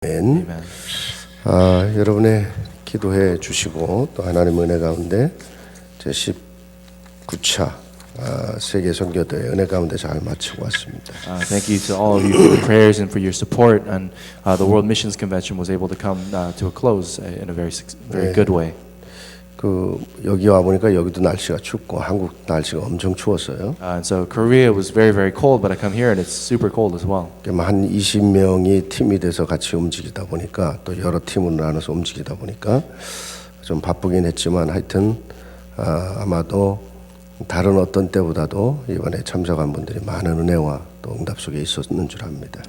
아멘. 여러분의 기도해 주시고 또 하나님의 은혜 가운데 제 19차 세계 선교대회 은혜 가운데 잘 마치고 왔습니다. Thank you to all of you for the prayers and for your support. And the World Missions Convention was able to come to a close in a very good way. 여기 와 보니까 여기도 날씨가 춥고 한국 날씨가 엄청 추웠어요. And so Korea was very cold, but I come here and it's super cold as well. 한 20명이 팀이 돼서 같이 움직이다 보니까 또 여러 팀으로 나눠서 움직이다 보니까 좀 바쁘긴 했지만 하여튼 아마도 다른 어떤 때보다도 이번에 참석한 분들이 많은 은혜와 또 응답 속에 있었는 줄 압니다.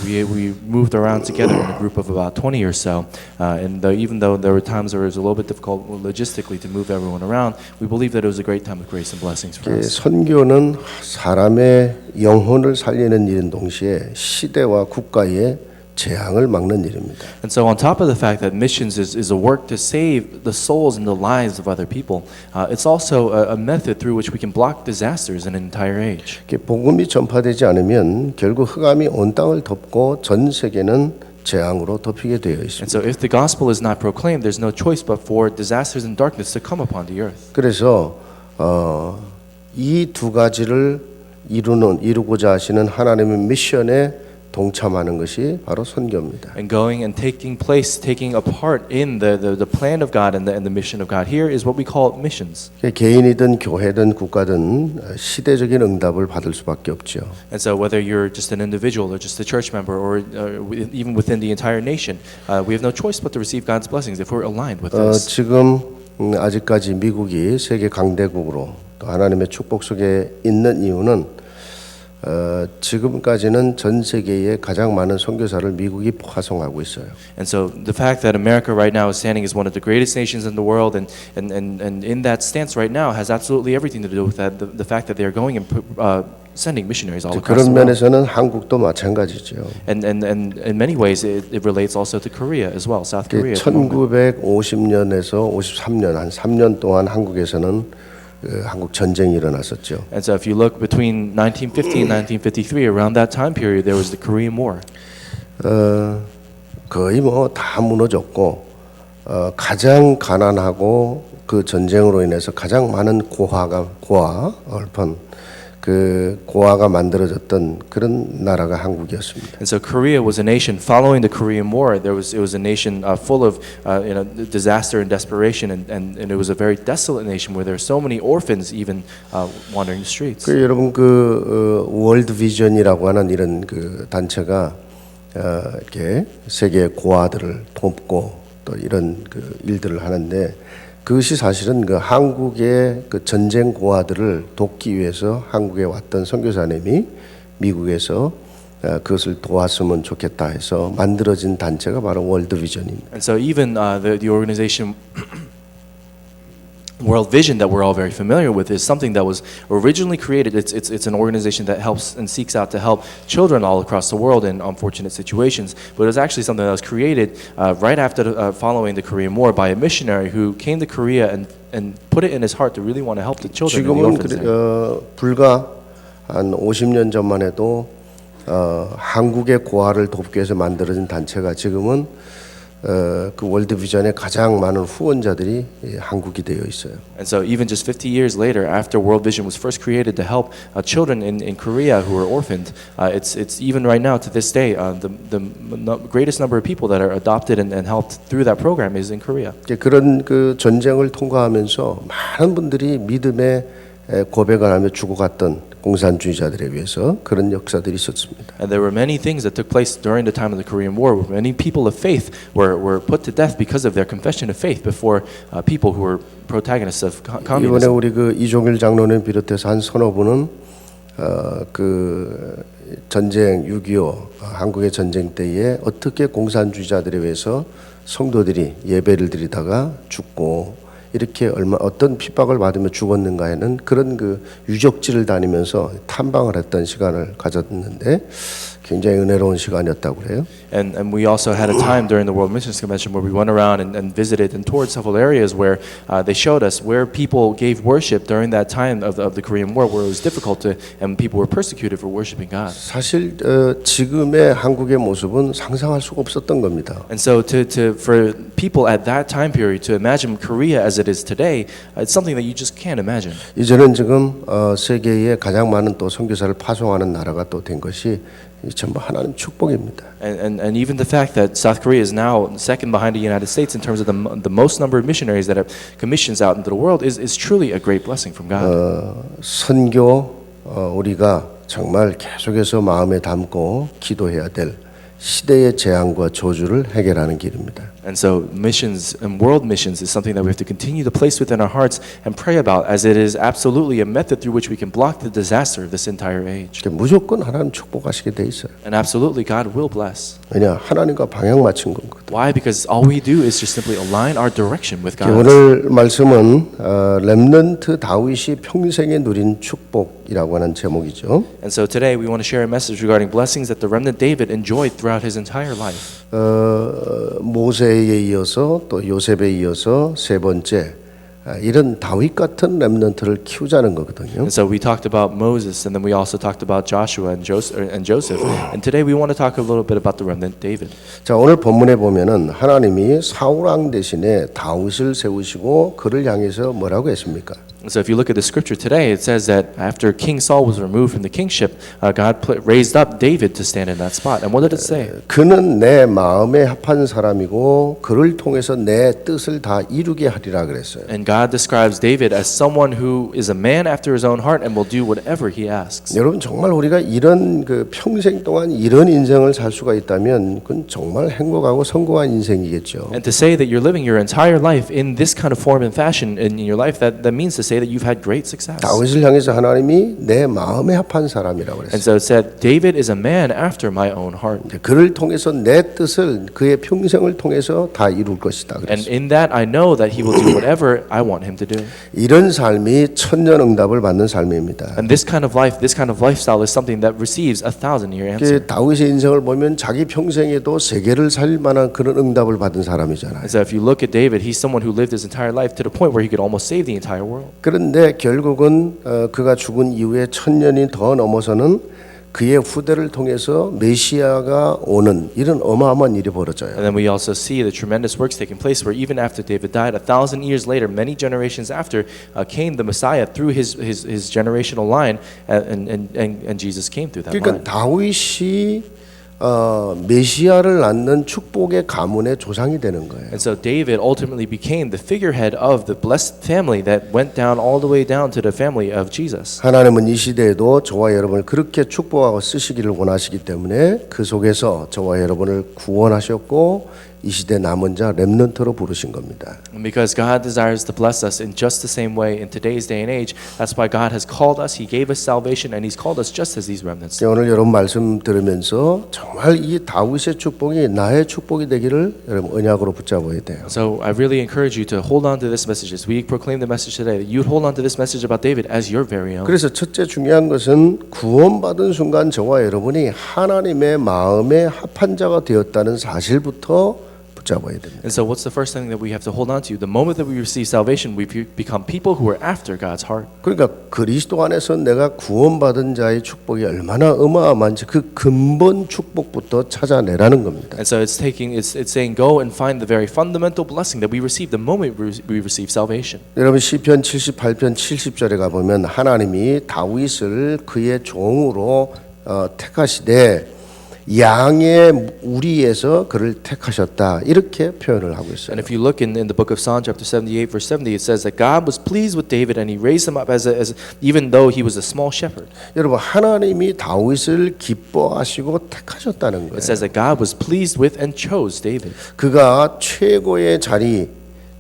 We moved around together in a group of about 20 or so, and even though there were times where it was a little bit difficult logistically to move everyone around, we believe that it was a great time of grace and blessings for us. 선교는 사람의 영혼을 살리는 일인 동시에 시대와 국가의 재앙을 막는 일입니다. And so on top of the fact that missions is a work to save the souls and the lives of other people, it's also a method through which we can block disasters in an entire age. 복음이 전파되지 않으면 결국 흑암이 온 땅을 덮고 전 세계는 재앙으로 덮이게 되어 있습니다. And so if the gospel is not proclaimed, there's no choice but for disasters and darkness to come upon the earth. 그래서 이 두 가지를 이루고자 하시는 하나님의 미션에 동참하는 것이 바로 선교입니다. And going and taking a part in the plan of God and the mission of God here is what we call missions. 개인이든 교회든 국가든 시대적인 응답을 받을 수밖에 없죠. And so whether you're just an individual or just a church member or even within the entire nation, we have no choice but to receive God's blessings if we're aligned with this. 지금 아직까지 미국이 세계 강대국으로 또 하나님의 축복 속에 있는 이유는 지금까지는 전 세계에 가장 많은 선교사를 미국이 파송하고 있어요. And so the fact that America right now is standing as one of the greatest nations in the world and in that stance right now has absolutely everything to do with that. The fact that they are going and sending missionaries all across the 그런 world. 면에서는 한국도 마찬가지죠. And in many ways it relates also to Korea as well, South Korea. 1950년에서 53년 한 3년 동안 한국에서는 한국 전쟁이 일어났었죠. And so if you look between 1950 and 1953, around that time period, there was the Korean War. 거의 다 무너졌고 가장 가난하고 그 전쟁으로 인해서 가장 많은 고아가 만들어졌던 그런 나라가 한국이었습니다. And so Korea was a nation following the Korean War. It was a nation full of disaster and desperation, and it was a very desolate nation where there were so many orphans even wandering the streets. 여러분 월드 비전이라고 하는 이런 단체가 이렇게 세계 고아들을 돕고 또 이런 일들을 하는데. 그것이 사실은 한국의 전쟁 고아들을 돕기 위해서 한국에 왔던 선교사님이 미국에서 그것을 도왔으면 좋겠다 해서 만들어진 단체가 바로 월드비전입니다. And so even the organization World Vision that we're all very familiar with is something that was originally created. It's an organization that helps and seeks out to help children all across the world in unfortunate situations. But it was actually something that was created right after following the Korean War by a missionary who came to Korea and put it in his heart to really want to help the children and the orphans there. 불과 한 50년 전만 해도 한국의 고아를 돕기 위해서 만들어진 단체가 지금은 그 월드비전의 가장 많은 후원자들이 한국이 되어 있어요. And so even just 50 years later, after World Vision was first created to help children in Korea who were orphaned, it's even right now to this day the greatest number of people that are adopted and helped through that program is in Korea. 그런 전쟁을 통과하면서 많은 분들이 믿음의 고백을 하며 죽어갔던 공산주의자들에 비해서 그런 역사들이 있었습니다. And there were many things that took place during the time of the Korean War. Many people of faith were put to death because of their confession of faith before people who were protagonists of 이번에 communism. 우리 이종일 장로님 비롯해서 한 서너 분은 전쟁 6.25 한국의 전쟁 때에 어떻게 공산주의자들에 의해서 성도들이 예배를 드리다가 죽고 이렇게 어떤 핍박을 받으며 죽었는가에는 그런 유적지를 다니면서 탐방을 했던 시간을 가졌는데 굉장히 은혜로운 시간이었다고 그래요. And we also had a time during the World Missions Convention where we went around and visited and toured several areas where they showed us where people gave worship during that time of the Korean War, where it was difficult to, and people were persecuted for worshiping God. 사실 지금의 한국의 모습은 상상할 수가 없었던 겁니다. And so for people at that time period to imagine Korea as it is today, it's something that you just can't imagine. 이제는 지금 세계에 가장 많은 또 선교사를 파송하는 나라가 또 된 것이 전부 하나님 축복입니다. And even the fact that South Korea is now second behind the United States in terms of the most number of missionaries that have commissions out into the world is truly a great blessing from God. 선교 우리가 정말 계속해서 마음에 담고 기도해야 될 시대의 재앙과 저주를 해결하는 길입니다. And so missions and world missions is something that we have to continue to place within our hearts and pray about, as it is absolutely a method through which we can block the disaster of this entire age. 무조건 하나님 축복하시게 돼 있어요. And absolutely God will bless. 왜냐 하나님과 방향 맞춘 거거든요. Why? Because all we do is just simply align our direction with God. 오늘 말씀은 렘넌트 다윗이 평생에 누린 축복이라고 하는 제목이죠. And so today we want to share a message regarding blessings that the remnant David enjoyed throughout his entire life. 모세에 이어서 또 요셉에 이어서 세 번째 이런 다윗 같은 렘넌트를 키우자는 거거든요. And so we talked about Moses, and then we also talked about Joshua and Joseph. And today we want to talk a little bit about the remnant David. 자, 오늘 본문에 보면은 하나님이 사울 왕 대신에 다윗을 세우시고 그를 향해서 뭐라고 했습니까? So if you look at the scripture today, it says that after King Saul was removed from the kingship, God raised up David to stand in that spot. And what did it say? 그는 내 마음에 합한 사람이고 그를 통해서 내 뜻을 다 이루게 하리라 그랬어요. And God describes David as someone who is a man after his own heart and will do whatever he asks. 여러분 정말 우리가 이런 그 평생 동안 이런 인생을 살 수가 있다면 그건 정말 행복하고 성공한 인생이겠죠. And to say that you're living your entire life in this kind of form and fashion in your life, that means to say that you've had great success. 다윗을 향해서 하나님이 내 마음에 합한 사람이라고 And 그랬어요. so it said, David is a man after my own heart. 그를 통해서 내 뜻을 그의 평생을 통해서 다 이룰 것이다 And 그랬어요. in that I know that he will do whatever I want him to do. 이런 삶이 천년응답을 받는 삶입니다. And this kind of life, this kind of lifestyle is something that receives 1,000-year answer. 다윗의 인생을 보면 자기 평생에도 세계를 살릴 만한 그런 응답을 받은 사람이잖아요. And so if you look at David, he's someone who lived his entire life to the point where he could almost save the entire world. 그런데 결국은 그가 죽은 이후에 천년이 더 넘어서는 그의 후대를 통해서 메시아가 오는 이런 어마어마한 일이 벌어져요. And then we also see the tremendous works taking place where even after David died, 1,000 years later, many generations after, came the Messiah through his generational line, and Jesus came through that 그러니까 line. 다윗이 메시아를 낳는 축복의 가문의 조상이 되는 거예요. And so David ultimately became the figurehead of the blessed family that went down all the way down to the family of Jesus. 하나님은 이 시대에도 저와 여러분을 그렇게 축복하고 쓰시기를 원하시기 때문에 그 속에서 저와 여러분을 구원하셨고 이 시대 남은 자 렘넌트로 부르신 겁니다. And because God desires to bless us in just the same way in today's day and age, that's why God has called us, He gave us salvation, and He's called us just as these remnants. 오늘 여러분 말씀 들으면서 정말 이 다윗의 축복이 나의 축복이 되기를 여러분 언약으로 붙잡아야 돼요. So I really encourage you to hold on to this message as we proclaim the message today, that you'd hold on to this message about David as your very own. 그래서 첫째 중요한 것은 구원받은 순간 저와 여러분이 하나님의 마음에 합한 자가 되었다는 사실부터 붙잡아야 됩니다. And so what's the first thing that we have to hold on to? The moment that we receive salvation, we become people who are after God's heart. 그러니까 그리스도 안에서 내가 구원받은 자의 축복이 얼마나 어마어마한지 그 근본 축복부터 찾아내라는 겁니다. And so it's saying go and find the very fundamental blessing that we receive the moment we receive salvation. 여러분 시편 78편 70절에 가 보면 하나님이 다윗을 그의 종으로 택하시되 양의 우리에서 그를 택하셨다 이렇게 표현을 하고 있어요. And if you look in the book of Psalm chapter 78 verse 70, it says that God was pleased with David and He raised him up as even though he was a small shepherd. 여러분 하나님이 다윗을 기뻐하시고 택하셨다는 거예요. It says that God was pleased with and chose David. 그가 최고의 자리,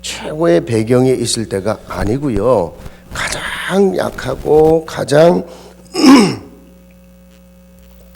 최고의 배경에 있을 때가 아니고요. 가장 약하고 가장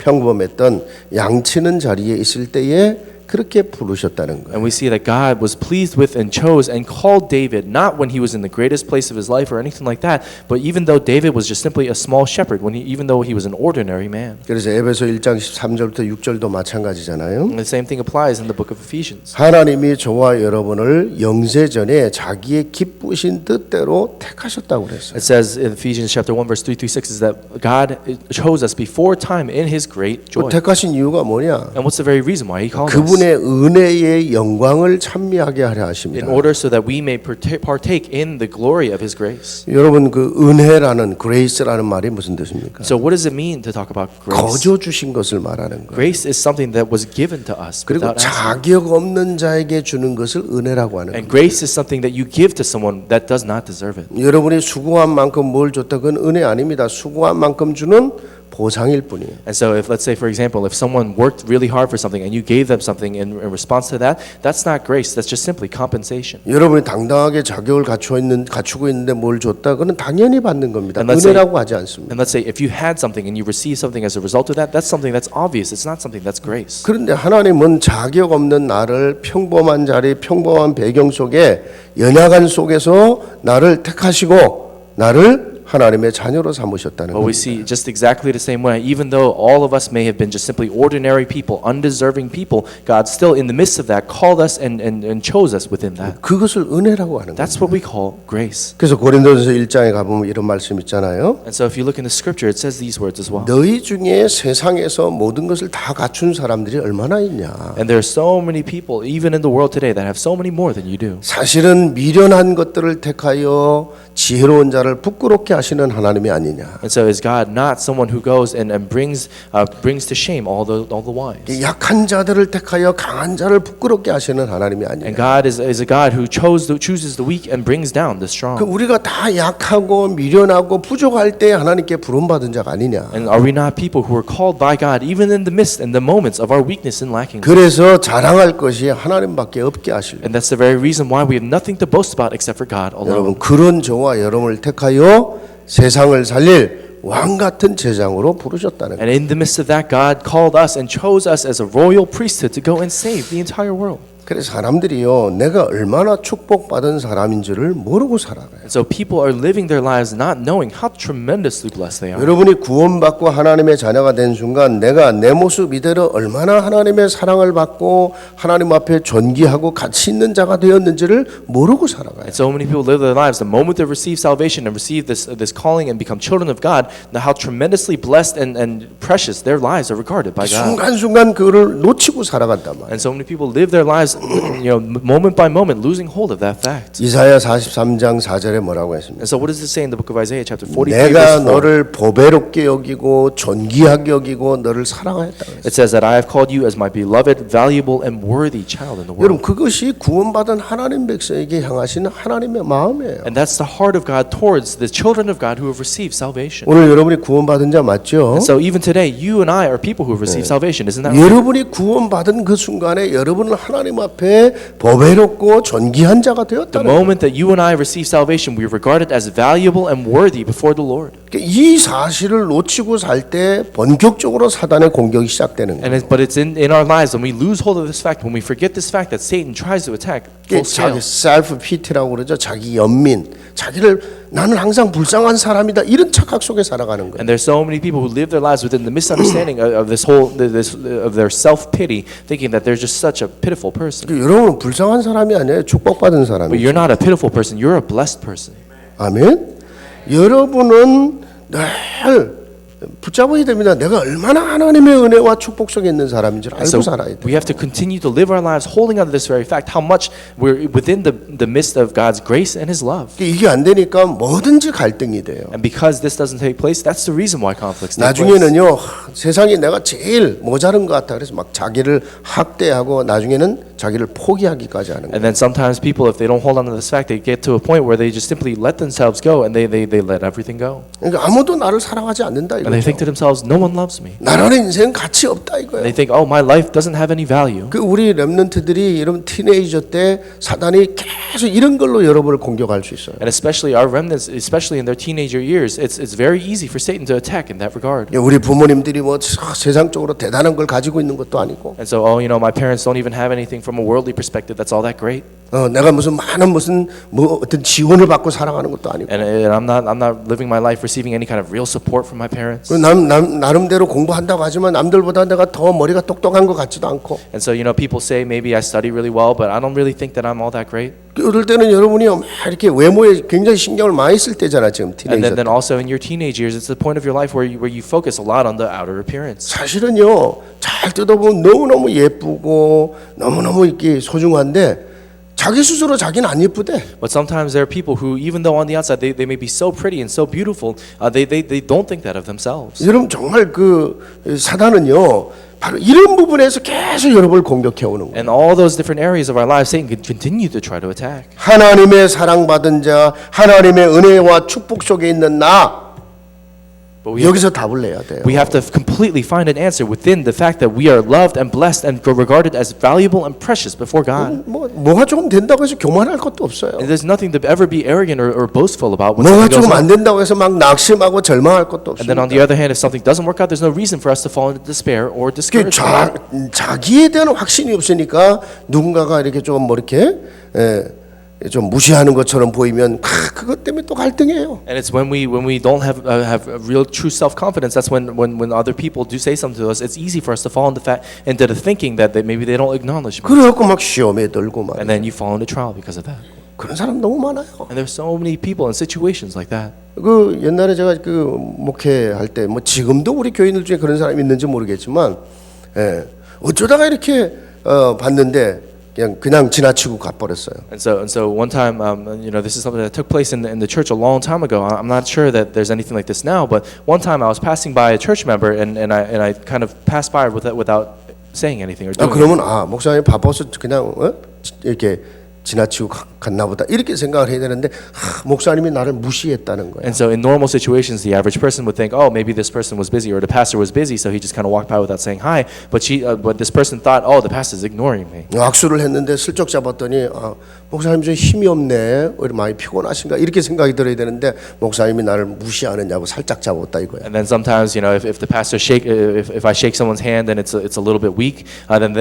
평범했던 양치는 자리에 있을 때에 그렇게 부르셨다는 거예요. And we see that God was pleased with and chose and called David not when he was in the greatest place of his life or anything like that, but even though David was just simply a small shepherd, even though he was an ordinary man. 그래서 에베소 1장 13절부터 6절도 마찬가지잖아요. And the same thing applies in the book of Ephesians. 하나님이 저와 여러분을 영세전에 자기의 기쁘신 뜻대로 택하셨다고 그랬어요. It says in Ephesians chapter 1 verse 3 through 6 is that God chose us before time in his great 그 joy. 택하신 이유가 뭐냐? And what's the very reason why he called us? 그분의 은혜의 영광을 찬미하게 하려 In 하십니다. order so that we may partake in the glory of his grace. 여러분 그 은혜라는 그레이스라는 말이 무슨 뜻입니까? So what does it mean to talk about grace? 거저 주신 것을 말하는 거예요. Grace is something that was given to us 그리고 without asking. 자격 없는 자에게 주는 것을 은혜라고 하는 And 거예요. grace is something that you give to someone that does not deserve it. 여러분이 수고한 만큼 뭘 줬다 그건 은혜 아닙니다. 수고한 만큼 주는 보상일 뿐이에요. And so if let's say for example if someone worked really hard for something and you gave them something in response to that, that's not grace, that's just simply compensation. 여러분이 당당하게 자격을 갖추고 있는데 뭘 줬다 그건 당연히 받는 겁니다. And let's say- 은혜라고 하지 않습니다. And let's say if you had something and you received something as a result of that, that's something that's obvious. It's not something that's grace. 그런데 하나님은 자격 없는 나를 평범한 자리, 평범한 배경 속에 연약한 속에서 나를 택하시고 나를 하나님의 자녀로 삼으셨다는 But we 겁니다. see just exactly the same way, even though all of us may have been just simply ordinary people, undeserving people, God still in the midst of that called us and chose us within that. 그것을 은혜라고 하는 거예요. That's what we call grace. 그래서 고린도전서 1장에 가보면 이런 말씀 있잖아요. And so if you look in the scripture, it says these words as well. 너희 중에 세상에서 모든 것을 다 갖춘 사람들이 얼마나 있냐. And there are so many people, even in the world today, that have so many more than you do. 사실은 미련한 것들을 택하여 지혜로운 자를 부끄럽게 하시는 하나님이 아니냐. And so is God not someone who goes and brings to shame all the wise? 약한 자들을 택하여 강한 자를 부끄럽게 하시는 하나님이 And 아니냐. God is a God who chooses the weak and brings down the 그 strong. 우리가 다 약하고 미련하고 부족할 때 하나님께 부름받은 자가 아니냐. And are we not people who are called by God even in the midst and the moments of our weakness and lacking? 그래서 자랑할 것이 하나님밖에 없게 하시려. And that's the very reason why we have nothing to boast about except for God alone. 여러분 그런 저와 여러분을 택하여 세상을 살릴 왕 같은 제장으로 부르셨다는 거예요. And in the midst of that, God called us and chose us as a royal priesthood to go and save the entire world. 그래서 사람들이요, 내가 얼마나 축복받은 사람인지를 모르고 살아가요. And so people are living their lives not knowing how tremendously blessed they are. 여러분이 구원받고 하나님의 자녀가 된 순간 내가 내 모습 이대로 얼마나 하나님의 사랑을 받고 하나님 앞에 존귀하고 가치 있는 자가 되었는지를 모르고 살아가요. And so many people live their lives the moment they receive salvation and receive this calling and become children of God, now how tremendously blessed and precious their lives are regarded by God. 순간순간 그거를 놓치고 살아간단 말이에요. And so many people live their lives, moment by moment, losing hold of that fact. 이사야 43장 4절에 뭐라고 했습니까? And so what does it say in the book of Isaiah chapter 43 내가 verse 4? 너를 보배롭게 여기고 존귀하게 여기고 너를 사랑하였다. It says that I have called you as my beloved, valuable, and worthy child in the 여러분 world. 그것이 구원받은 하나님 백성에게 향하시는 하나님의 마음이에요. And that's the heart of God towards the children of God who have received salvation. 오늘 여러분이 구원받은 자 맞죠? And so even today, you and I are people who have received salvation, isn't that right? 여러분이 구원받은 그 순간에 여러분은 하나님 앞에 보배롭고 존귀한 자가 The 되었다는 거예요. moment that you and I receive salvation, we are regarded as valuable and worthy before the Lord. 이 사실을 놓치고 살 때 본격적으로 사단의 공격이 시작되는 거예요. But it's in our lives when we lose hold of this fact, when we forget this fact that Satan tries to attack full 자기 scale. 셀프 피티라고 그러죠. 자기 연민, 자기를 나는 항상 불쌍한 사람이다 이런 착각 속에 살아가는 거예요. And there's so many people who live their lives within the misunderstanding of this whole of their self-pity, thinking that they're just such a pitiful person. 여러분은 불쌍한 사람이 아니에요. 축복받은 But 사람이에요. you're not a pitiful person, you're a blessed person. 아멘. 여러분은 늘 붙잡아야 됩니다. 내가 얼마나 하나님의 은혜와 축복 속에 있는 사람인지를 알고 So 살아야 돼요. we have to continue to live our lives holding on to this very fact, how much we're within the midst of God's grace and His love. 이게 안 되니까 뭐든지 갈등이 돼요. And because this doesn't take place, that's the reason why conflicts take place. 나중에는요, 세상에 내가 제일 모자른 것 같아. 그래서 막 자기를 학대하고 나중에는 자기를 포기하기까지 하는 거예요. And then sometimes people, if they don't hold on to this fact, they get to a point where they just simply let themselves go and they let everything go. 그러니까 아무도 나를 사랑하지 않는다 And 이거예요. they think to themselves, no one loves me. 나라는 인생 가치 없다 And 이거예요. they think, oh, my life doesn't have any value. 그 우리 렘넌트들이 이런 티네이저 때 사단이 계속 이런 걸로 여러분을 공격할 수 있어요. And especially our remnants, especially in their teenager years, it's very easy for Satan to attack in that regard. 우리 부모님들이 뭐 세상적으로 대단한 걸 가지고 있는 것도 아니고, And so, oh, you know, my parents don't even have anything from a worldly perspective that's all that great. 내가 무슨 많은 무슨 뭐 어떤 지원을 받고 살아가는 것도 아니고, And I'm not living my life receiving any kind of real support from my parents. 나름대로 공부한다고 하지만 남들보다 내가 더 머리가 똑똑한 것 같지도 않고. And so, you know, people say maybe I study really well, but I don't really think that I'm all that great. 그럴 때는 여러분이 막 이렇게 외모에 굉장히 신경을 많이 쓸 때잖아 지금 And 티네이저 then 때. also in your teenage years, it's the point of your life where you focus a lot on the outer appearance. 사실은요 잘 뜯어보면 너무너무 예쁘고 너무너무 이렇게 소중한데 자기 스스로 자기는 안 예쁘대. But sometimes there are people who, even though on the outside they may be so pretty and so beautiful, they don't think that of themselves. 여러분 정말 그 사단은요 바로 이런 부분에서 계속 여러분을 공격해 오는 거예요. And all those different areas of our lives, Satan can continue to try to attack. 하나님의 사랑받은 자, 하나님의 은혜와 축복 속에 있는 나, But we have, 여기서 답을 내야 돼요. we have to completely find an answer within the fact that we are loved and blessed and regarded as valuable and precious before God. 뭐가 조금 된다고 해서 교만할 것도 없어요. And there's nothing to ever be arrogant or boastful about when 뭐가 something goes 조금 안 wrong. 된다고 해서 막 낙심하고 절망할 것도 And then on 없습니다. the other hand, if something doesn't work out, there's no reason for us to fall into despair or 그 discouragement. 자기에 대한 확신이 없으니까 누군가가 이렇게 좀 뭐 이렇게 좀 무시하는 것처럼 보이면 그것 때문에 또 갈등해요. And it's when we don't have a real true self-confidence, that's when other people do say something to us, it's easy for us to fall into the thinking that maybe they don't acknowledge me. 그래갖고 막 시험에 들고 막 And then you fall into trial because of that. 그런 사람 너무 많아요. And there's so many people in situations like that. 그 옛날에 제가 그 목회할 때 뭐 지금도 우리 교인들 중에 그런 사람이 있는지 모르겠지만 어쩌다가 이렇게 봤는데 그냥 지나치고 가버렸어요. And so one time, you know, this is something that took place in the church a long time ago. I'm not sure that there's anything like this now, but one time I was passing by a church member and I kind of passed by without saying anything or doing anything. 그러면 목사님 바빠서 그냥 이렇게 지나치고 갔나 보다 이렇게 생각을 해야 되는데 목사님이 나를 무시했다는 거예요. And so in normal situations, the average person would think, oh, maybe this person was busy or the pastor was busy, so he just kind of walked by without saying hi. But this person thought, oh, the pastor's ignoring me. 악수를 했는데 슬쩍 잡았더니 목사님 좀 힘이 없네, 왜 많이 피곤하신가 이렇게 생각이 들어야 되는데 목사님이 나를 무시하느냐고 살짝 잡았다 이거야. And then sometimes, you know, if the pastor if I shake someone's hand and it's a little bit weak, then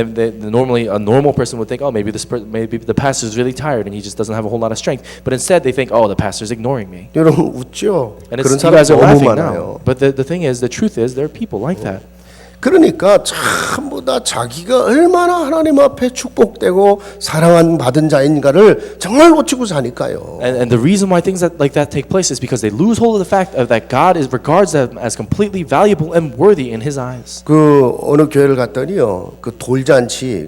normally a normal person would think, oh, maybe the pastor's really tired and he just doesn't have a whole lot of strength. But instead they think, oh, the pastor's ignoring me. 여러분 웃죠? And 그런 you 사람 guys are 너무 laughing 많아요. now. But the thing is, the truth is, there are people like that. 그러니까 전부 다 자기가 얼마나 하나님 앞에 축복되고 사랑한 받은 자인가를 정말 놓치고 사니까요. And the reason why things like that take place is because they lose hold of the fact that God regards them as completely valuable and worthy in His eyes. 그 어느 교회를 갔더니요, 그 돌잔치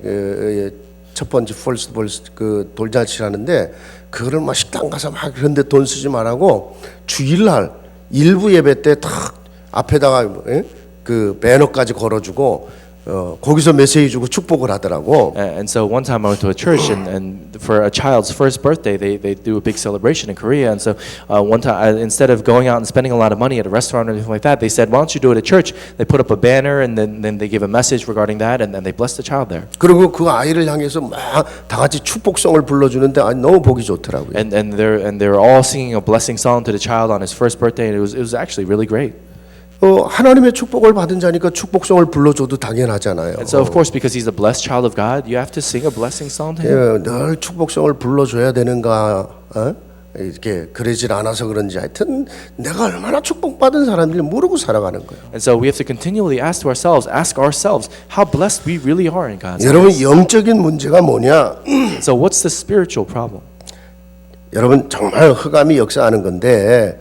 첫 번째 그 돌잔치를 하는데 그거를 막 식당 가서 막 그런데 돈 쓰지 말라고 주일날 일부 예배 때 탁 앞에다가 그 배너까지 걸어주고 거기서 메시지 주고 축복을 하더라고. And so one time I went to a church and for a child's first birthday they do a big celebration in Korea. And so one time instead of going out and spending a lot of money at a restaurant or anything like that, they said, why don't you do it at church? They put up a banner and then they give a message regarding that and then they bless the child there. 그리고 그 아이를 향해서 막 다 같이 축복성을 불러주는데 너무 보기 좋더라고요. And they're all singing a blessing song to the child on his first birthday, and it was actually really great. 하나님의 축복을 받은 자니까 축복성을 불러줘도 당연하잖아요. And so of course, because he's a blessed child of God, you have to sing a blessing song to him. 늘 축복성을 불러줘야 되는가? 이렇게 그러질 않아서 그런지 하여튼 내가 얼마나 축복받은 사람인지 모르고 살아가는 거예요. And so we have to continually ask ourselves how blessed we really are in God's 여러분 eyes. 영적인 문제가 뭐냐? So what's the spiritual problem? 여러분 정말 흑암이 역사하는 건데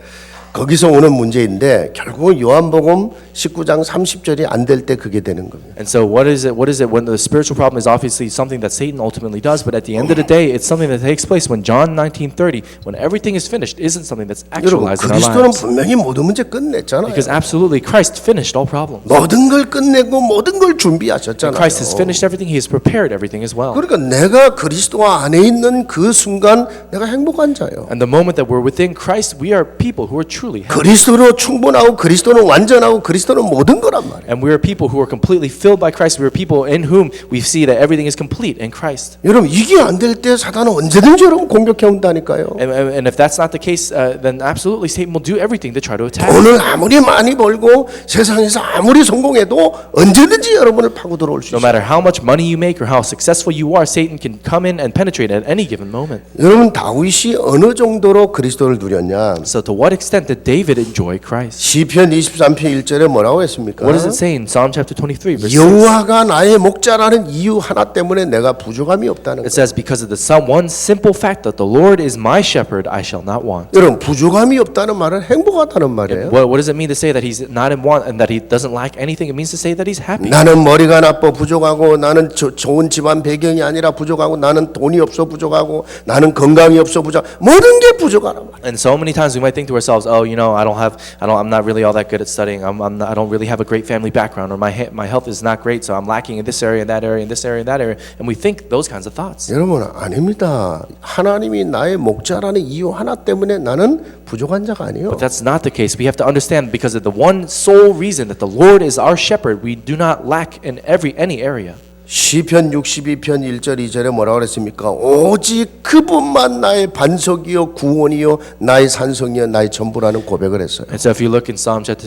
거기서 오는 문제인데 결국은 요한복음 19장 30절이 안 될 때 그게 되는 겁니다. And so what is it when the spiritual problem is obviously something that Satan ultimately does, but at the end of the day it's something that takes place when John 19:30, when everything is finished, isn't something that's 여러분 actualized in our 그리스도는 lives. 분명히 모든 문제 끝냈잖아요. Because absolutely Christ finished all problems. 모든 걸 끝내고 모든 걸 준비하셨잖아요. Christ has finished everything. He has prepared everything as well. 그러니까 내가 그리스도 안에 있는 그 순간 내가 행복한 자예요. And the moment that we're within Christ, we are people who are truly truly have. 그리스도로 충분하고 그리스도는 완전하고 그리스도는 모든 거란 말이에요. And we are people who are completely filled by Christ. We are people in whom we see that everything is complete in Christ. 여러분 이게 안 될 때 사단은 언제든지 여러분 공격해 온다니까요. And if that's not the case, then absolutely Satan will do everything to try to attack. 돈을 아무리 많이 벌고 세상에서 아무리 성공해도 언제든지 여러분을 파고 들어올 수 No 있어요. matter how much money you make or how successful you are, Satan can come in and penetrate at any given moment. 여러분 다윗이 어느 정도로 그리스도를 누렸냐? So to what extent did David enjoy Christ? 시편 23편 1절에 뭐라고 했습니까? What does it say in Psalm chapter 23 verse 6? 여호와가 나의 목자라는 이유 하나 때문에 내가 부족함이 없다는 It 거예요. says, because of the one simple fact that the Lord is my shepherd, I shall not want. 여러분 부족함이 없다는 말은 행복하다는 말이에요. What does it mean to say that he's not in want and that he doesn't lack anything? It means to say that he's happy. 나는 머리가 나빠 부족하고 나는 좋은 집안 배경이 아니라 부족하고 나는 돈이 없어 부족하고 나는 건강이 없어 부족 모든 게 부족하란 말이에요. And so many times we might think to ourselves, oh, you know, I'm not really all that good at studying. I don't really have a great family background, or my health is not great, so I'm lacking in this area, and that area, and this area, and that area. And we think those kinds of thoughts. 여러분 아닙니다. 하나님이 나의 목자라는 이유 하나 때문에 나는 부족한 자가 아니에요. But that's not the case. We have to understand because of the one sole reason that the Lord is our shepherd, we do not lack in any area. 시편 62편 1절 2절에 뭐라고 그랬습니까? 오직 그분만 나의 반석이요 구원이요 나의 산성이요 나의 전부라는 고백을 했어요. And so if you look in Psalm chapter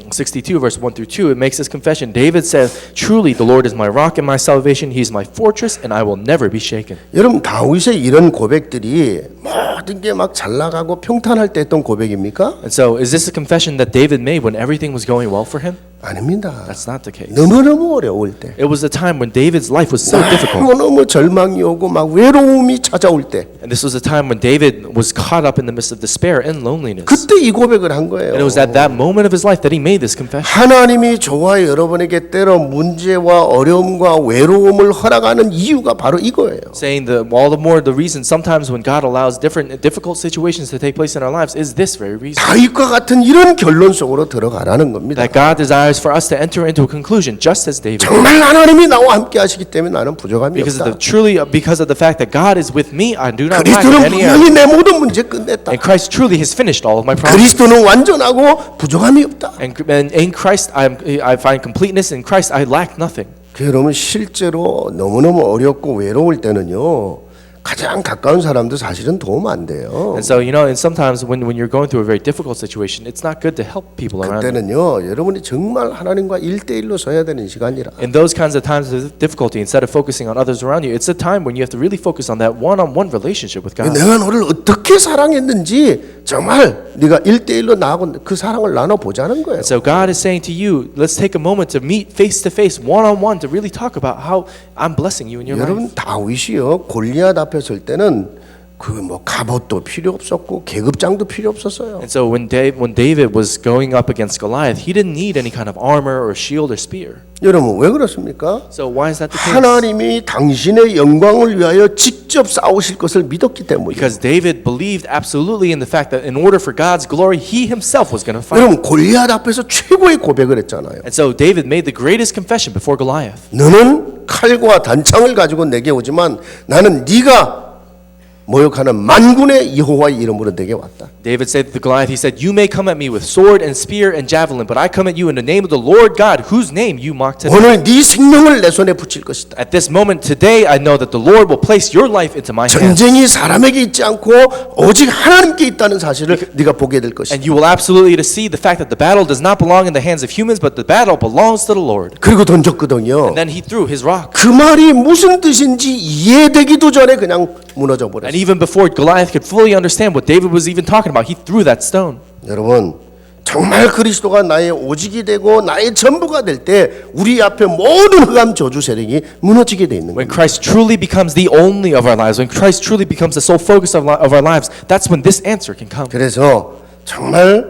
62 verse 1 through 2, it makes this confession. David said, truly the Lord is my rock and my salvation. He is my fortress and I will never be shaken. 여러분 다윗의 이런 고백들이 모든 게 막 잘 나가고 평탄할 때 했던 고백입니까? And so is this a confession that David made when everything was going well for him? 아닙니다. That's not the case. 너무너무 어려울 때 It was a time when David's life was so difficult. 너무너무 절망이 오고 막 외로움이 찾아올 때 And this was a time when David was caught up in the midst of despair and loneliness. 그때 이 고백을 한 거예요. And it was at that moment of his life that he made this confession. 하나님이 저와 여러분에게 때로 문제와 어려움과 외로움을 허락하는 이유가 바로 이거예요. Saying that all the more the reason sometimes when God allows difficult situations to take place in our lives is this very reason. 다윗과 같은 이런 결론 속으로 들어가라는 겁니다. That God desires for us to enter into a conclusion just as David. 정말 하나님이 나와 함께 하시기 때문에 나는 부족함이 Because 없다. because of the fact that God is with me, I do not lack in 그리스도는 any area. 분명히 내 모든 문제 끝냈다. And Christ truly has finished all of my problems. 그리스도는 완전하고 부족함이 없다. And in Christ I find completeness. In Christ I lack nothing. 여러분 실제로 너무너무 어렵고 외로울 때는요. 가장 가까운 사람도 사실은 도움 안 돼요. And so and sometimes when you're going through a very difficult situation, it's not good to help people around you. 그때는요. 여러분이 정말 하나님과 1대1로 서야 되는 시간이라. In those kinds of times of difficulty, instead of focusing on others around you, it's a time when you have to really focus on that one-on-one relationship with God. 내가 너를 어떻게 사랑했는지 정말 네가 1대1로 나하고 그 사랑을 나눠보자는 거예요. So God is saying to you, let's take a moment to meet face to face, one-on-one, to really talk about how I'm blessing you in your 여러분 life. 다윗이요 골리앗 앞에 설 때는 그 뭐 갑옷도 필요 없었고 계급장도 필요 없었어요. And so when David was going up against Goliath, he didn't need any kind of armor or shield or spear. 여러분 왜 그렇습니까? So why is that the case? 하나님이 당신의 영광을 위하여 직접 싸우실 것을 믿었기 때문이에요. Because David believed absolutely in the fact that in order for God's glory, he himself was going to fight. 여러분 골리앗 앞에서 최고의 고백을 했잖아요. And so David made the greatest confession before Goliath. 너는 칼과 단창을 가지고 내게 오지만 나는 네가 모욕하는 만군의 여호와의 이름으로 내게 왔다. David said to Goliath, he said, you may come at me with sword and spear and javelin, but I come at you in the name of the Lord God, whose name you mock today. 오늘 네 생명을 내 손에 붙일 것이다. At this moment today, I know that the Lord will place your life into my hands. 전쟁이 사람에게 있지 않고 오직 하나님께 있다는 사실을 네가 보게 될 것이다. And you will absolutely see the fact that the battle does not belong in the hands of humans, but the battle belongs to the Lord. 그리고 던졌거든요. And then he threw his rock. 그 말이 무슨 뜻인지 이해되기도 전에 그냥 무너져 버렸어요. And even before Goliath could fully understand what David was even talking about, he threw that stone. 여러분 정말 그리스도가 나의 오직이 되고 나의 전부가 될 때 우리 앞에 모든 흑암 저주 세력이 무너지게 돼 있는 When 거예요. Christ truly becomes the only of our lives, when Christ truly becomes the sole focus of our lives, that's when this answer can come. 그래서 정말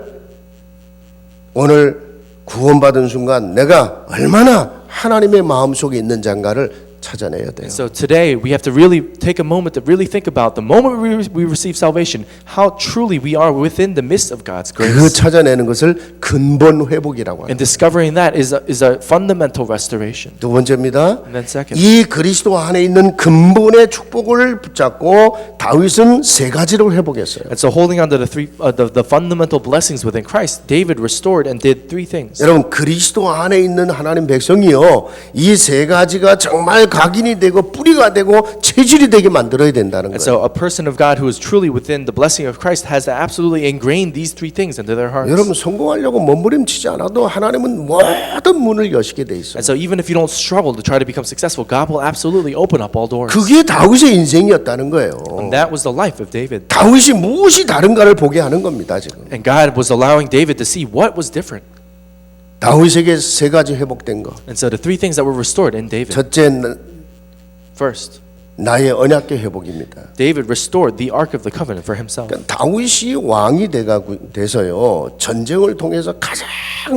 오늘 구원받은 순간 내가 얼마나 하나님의 마음속에 있는 자인가를 찾아내야 돼요. So today we have to really take a moment to really think about the moment we receive salvation, how truly we are within the midst of God's 그 grace. 찾아내는 것을 근본 회복이라고 합니다. And discovering that is a fundamental restoration. 두 번째입니다. And then second, 이 그리스도 안에 있는 근본의 축복을 붙잡고 다윗은 세 가지를 회복했어요. And so holding on to the fundamental blessings within Christ, David restored and did three things. 여러분 그리스도 안에 있는 하나님 백성이요 이 세 가지가 정말 각인이 되고 뿌리가 되고 체질이 되게 만들어야 된다는 And 거예요. so a person of God who is truly within the blessing of Christ has to absolutely ingrain these three things into their hearts. 여러분 성공하려고 몸부림치지 않아도 하나님은 모든 문을 여시게 돼 있어요. And so even if you don't struggle to try to become successful, God will absolutely open up all doors. 그게 다윗의 인생이었다는 거예요. And that was the life of David. 다윗이 무엇이 다른가를 보게 하는 겁니다 지금. And God was allowing David to see what was different. 다윗에게 세 가지 회복된 거. And so the three things that were restored in David. 첫째 First, 나의 언약궤 회복입니다. David restored the Ark of the Covenant for himself. 그러니까 다윗이 왕이 돼서요 전쟁을 통해서 가장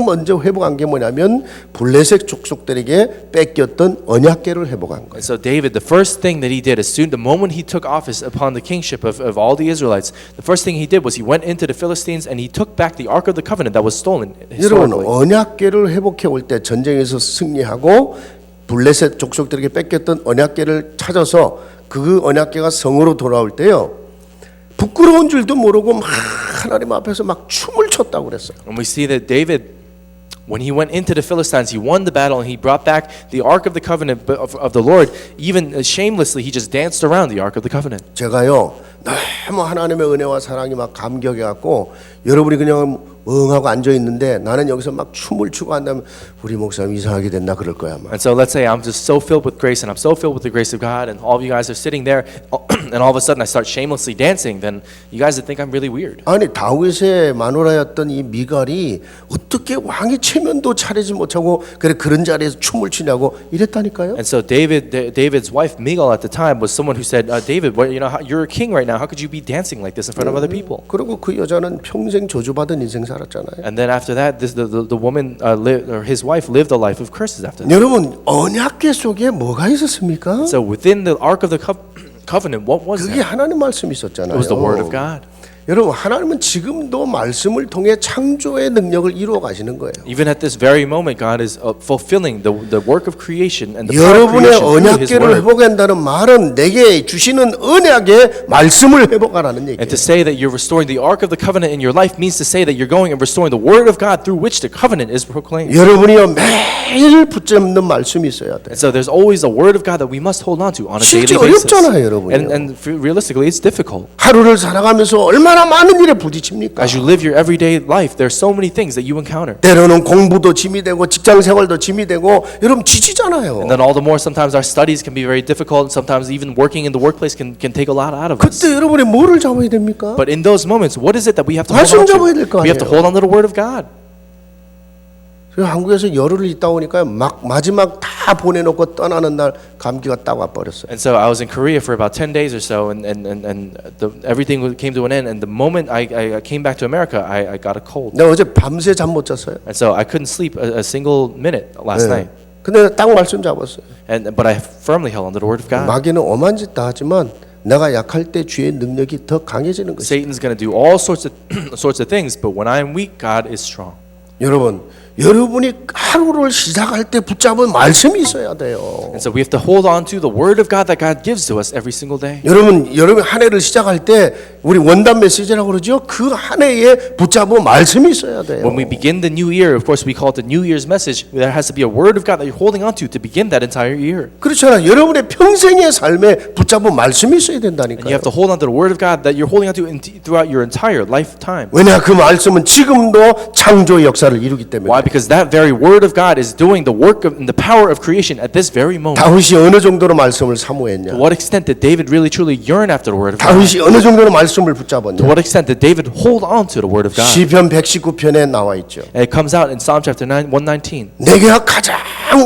먼저 회복한 게 뭐냐면 블레셋 족속들에게 뺏겼던 언약궤를 회복한 거예요. And so David, the first thing that he did as soon, the moment he took office upon the kingship of all the Israelites, the first thing he did was he went into the Philistines and he took back the Ark of the Covenant that was stolen 여러분 historically. 언약궤를 회복해 올 때 전쟁에서 승리하고 블레셋 족속들에게 뺏겼던 언약궤를 찾아서 그 언약궤가 성으로 돌아올 때요 부끄러운 줄도 모르고 막 하나님 앞에서 막 춤을 췄다고 그랬어요. And we see that David, when he went into the Philistines, he won the battle and he brought back the Ark of the Covenant of the Lord. Even shamelessly, he just danced around the Ark of the Covenant. 제가요 너무 하나님의 은혜와 사랑이 막 감격해 갖고 여러분이 그냥 응하고 앉아 있는데 나는 여기서 막 춤을 추고 한다면 우리 목사님 이상하게 됐나 그럴 거야 아마. And so let's say I'm just so filled with grace and I'm so filled with the grace of God and all of you guys are sitting there and all of a sudden I start shamelessly dancing, then you guys would think I'm really weird. 아니 다윗의 마누라였던 이 미갈이 어떻게 왕의 체면도 차리지 못하고 그런 자리에서 춤을 추냐고 이랬다니까요. And so David's wife Michal at the time was someone who said, David, you're a king right now. How could you be dancing like this in front of other people? 그리고 그 여자는 평생 저주받은 인생 살았잖아요. And then after that, the woman, or his wife, lived a life of curses after that. 여러분 언약궤 속에 뭐가 있었습니까? So within the Ark of the Covenant, what was 그게 that? 하나님 말씀이 있었잖아요. It was the Word of God. 여러분 하나님은 지금도 말씀을 통해 창조의 능력을 이루어 가시는 거예요. Even at this very moment, God is fulfilling the work of creation and the power of 여러분의 creation through His 언약궤를 Word. 회복한다는 말은 내게 주시는 언약의 말씀을 회복하라는 And 얘기예요. to say that you're restoring the Ark of the Covenant in your life means to say that you're going and restoring the Word of God through which the covenant is proclaimed. 여러분이요 매일 붙잡는 말씀이 있어야 돼요. And so there's always a Word of God that we must hold on to on a 실제 daily basis. 어렵잖아요, 여러분요. And realistically, it's difficult. 하루를 살아가면서 얼마나 많은 일에 부딪힙니까? As you live your everyday life, there's so many things that you encounter. 때로는 공부도 짐이 되고 직장 생활도 짐이 되고 여러분 지치잖아요. And then all the more, sometimes our studies can be very difficult. Sometimes even working in the workplace can take a lot out of us. 그때 여러분이 뭐를 잡아야 됩니까? But in those moments, what is it that we have to hold 말씀 on 잡아야 될 거 to? We have to 아니에요. hold on to the Word of God. 한국에서 열흘 있다 오니까 막 마지막 다 보내놓고 떠나는 날 감기가 딱 와버렸어요. And so I was in Korea for about 10 days or so, and everything came to an end. And the moment I came back to America, I got a cold. 내가 어제 밤새 잠 못 잤어요. And so I couldn't sleep a single minute last night. 근데 딱 말씀 잡았어요. But I firmly held on to the Word of God. 마귀는 오만 짓 다 하지만 내가 약할 때 주의 능력이 더 강해지는 것이죠. Satan's going to do all sorts of things, but when I am weak, God is strong. 여러분이 하루를 시작할 때 붙잡은 말씀이 있어야 돼요. And so we have to hold on to the Word of God that God gives to us every single day. 여러분 한 해를 시작할 때 우리 원단 메시지라고 그러죠. 그 한 해에 붙잡은 말씀이 있어야 돼요. When we begin the new year, of course, we call it the New Year's message. There has to be a Word of God that you're holding on to begin that entire year. 그렇잖아요. 여러분의 평생의 삶에 붙잡은 말씀이 있어야 And you 된다니까요. have to hold on to the Word of God that you're holding on to throughout your entire lifetime. 왜냐 그 말씀은 지금도 창조의 역사를 이루기 때문에. Why? Because that very Word of God is doing the work of and the power of creation at this very moment. 다윗이 어느 정도로 말씀을 사모했냐? To what extent did David really truly yearn after the Word of God? 다윗이 어느 정도로 말씀을 To 붙잡았냐? what extent did David hold on to the Word of God? 시편 119편에 나와 있죠. And it comes out in Psalm chapter 119. 내가 가장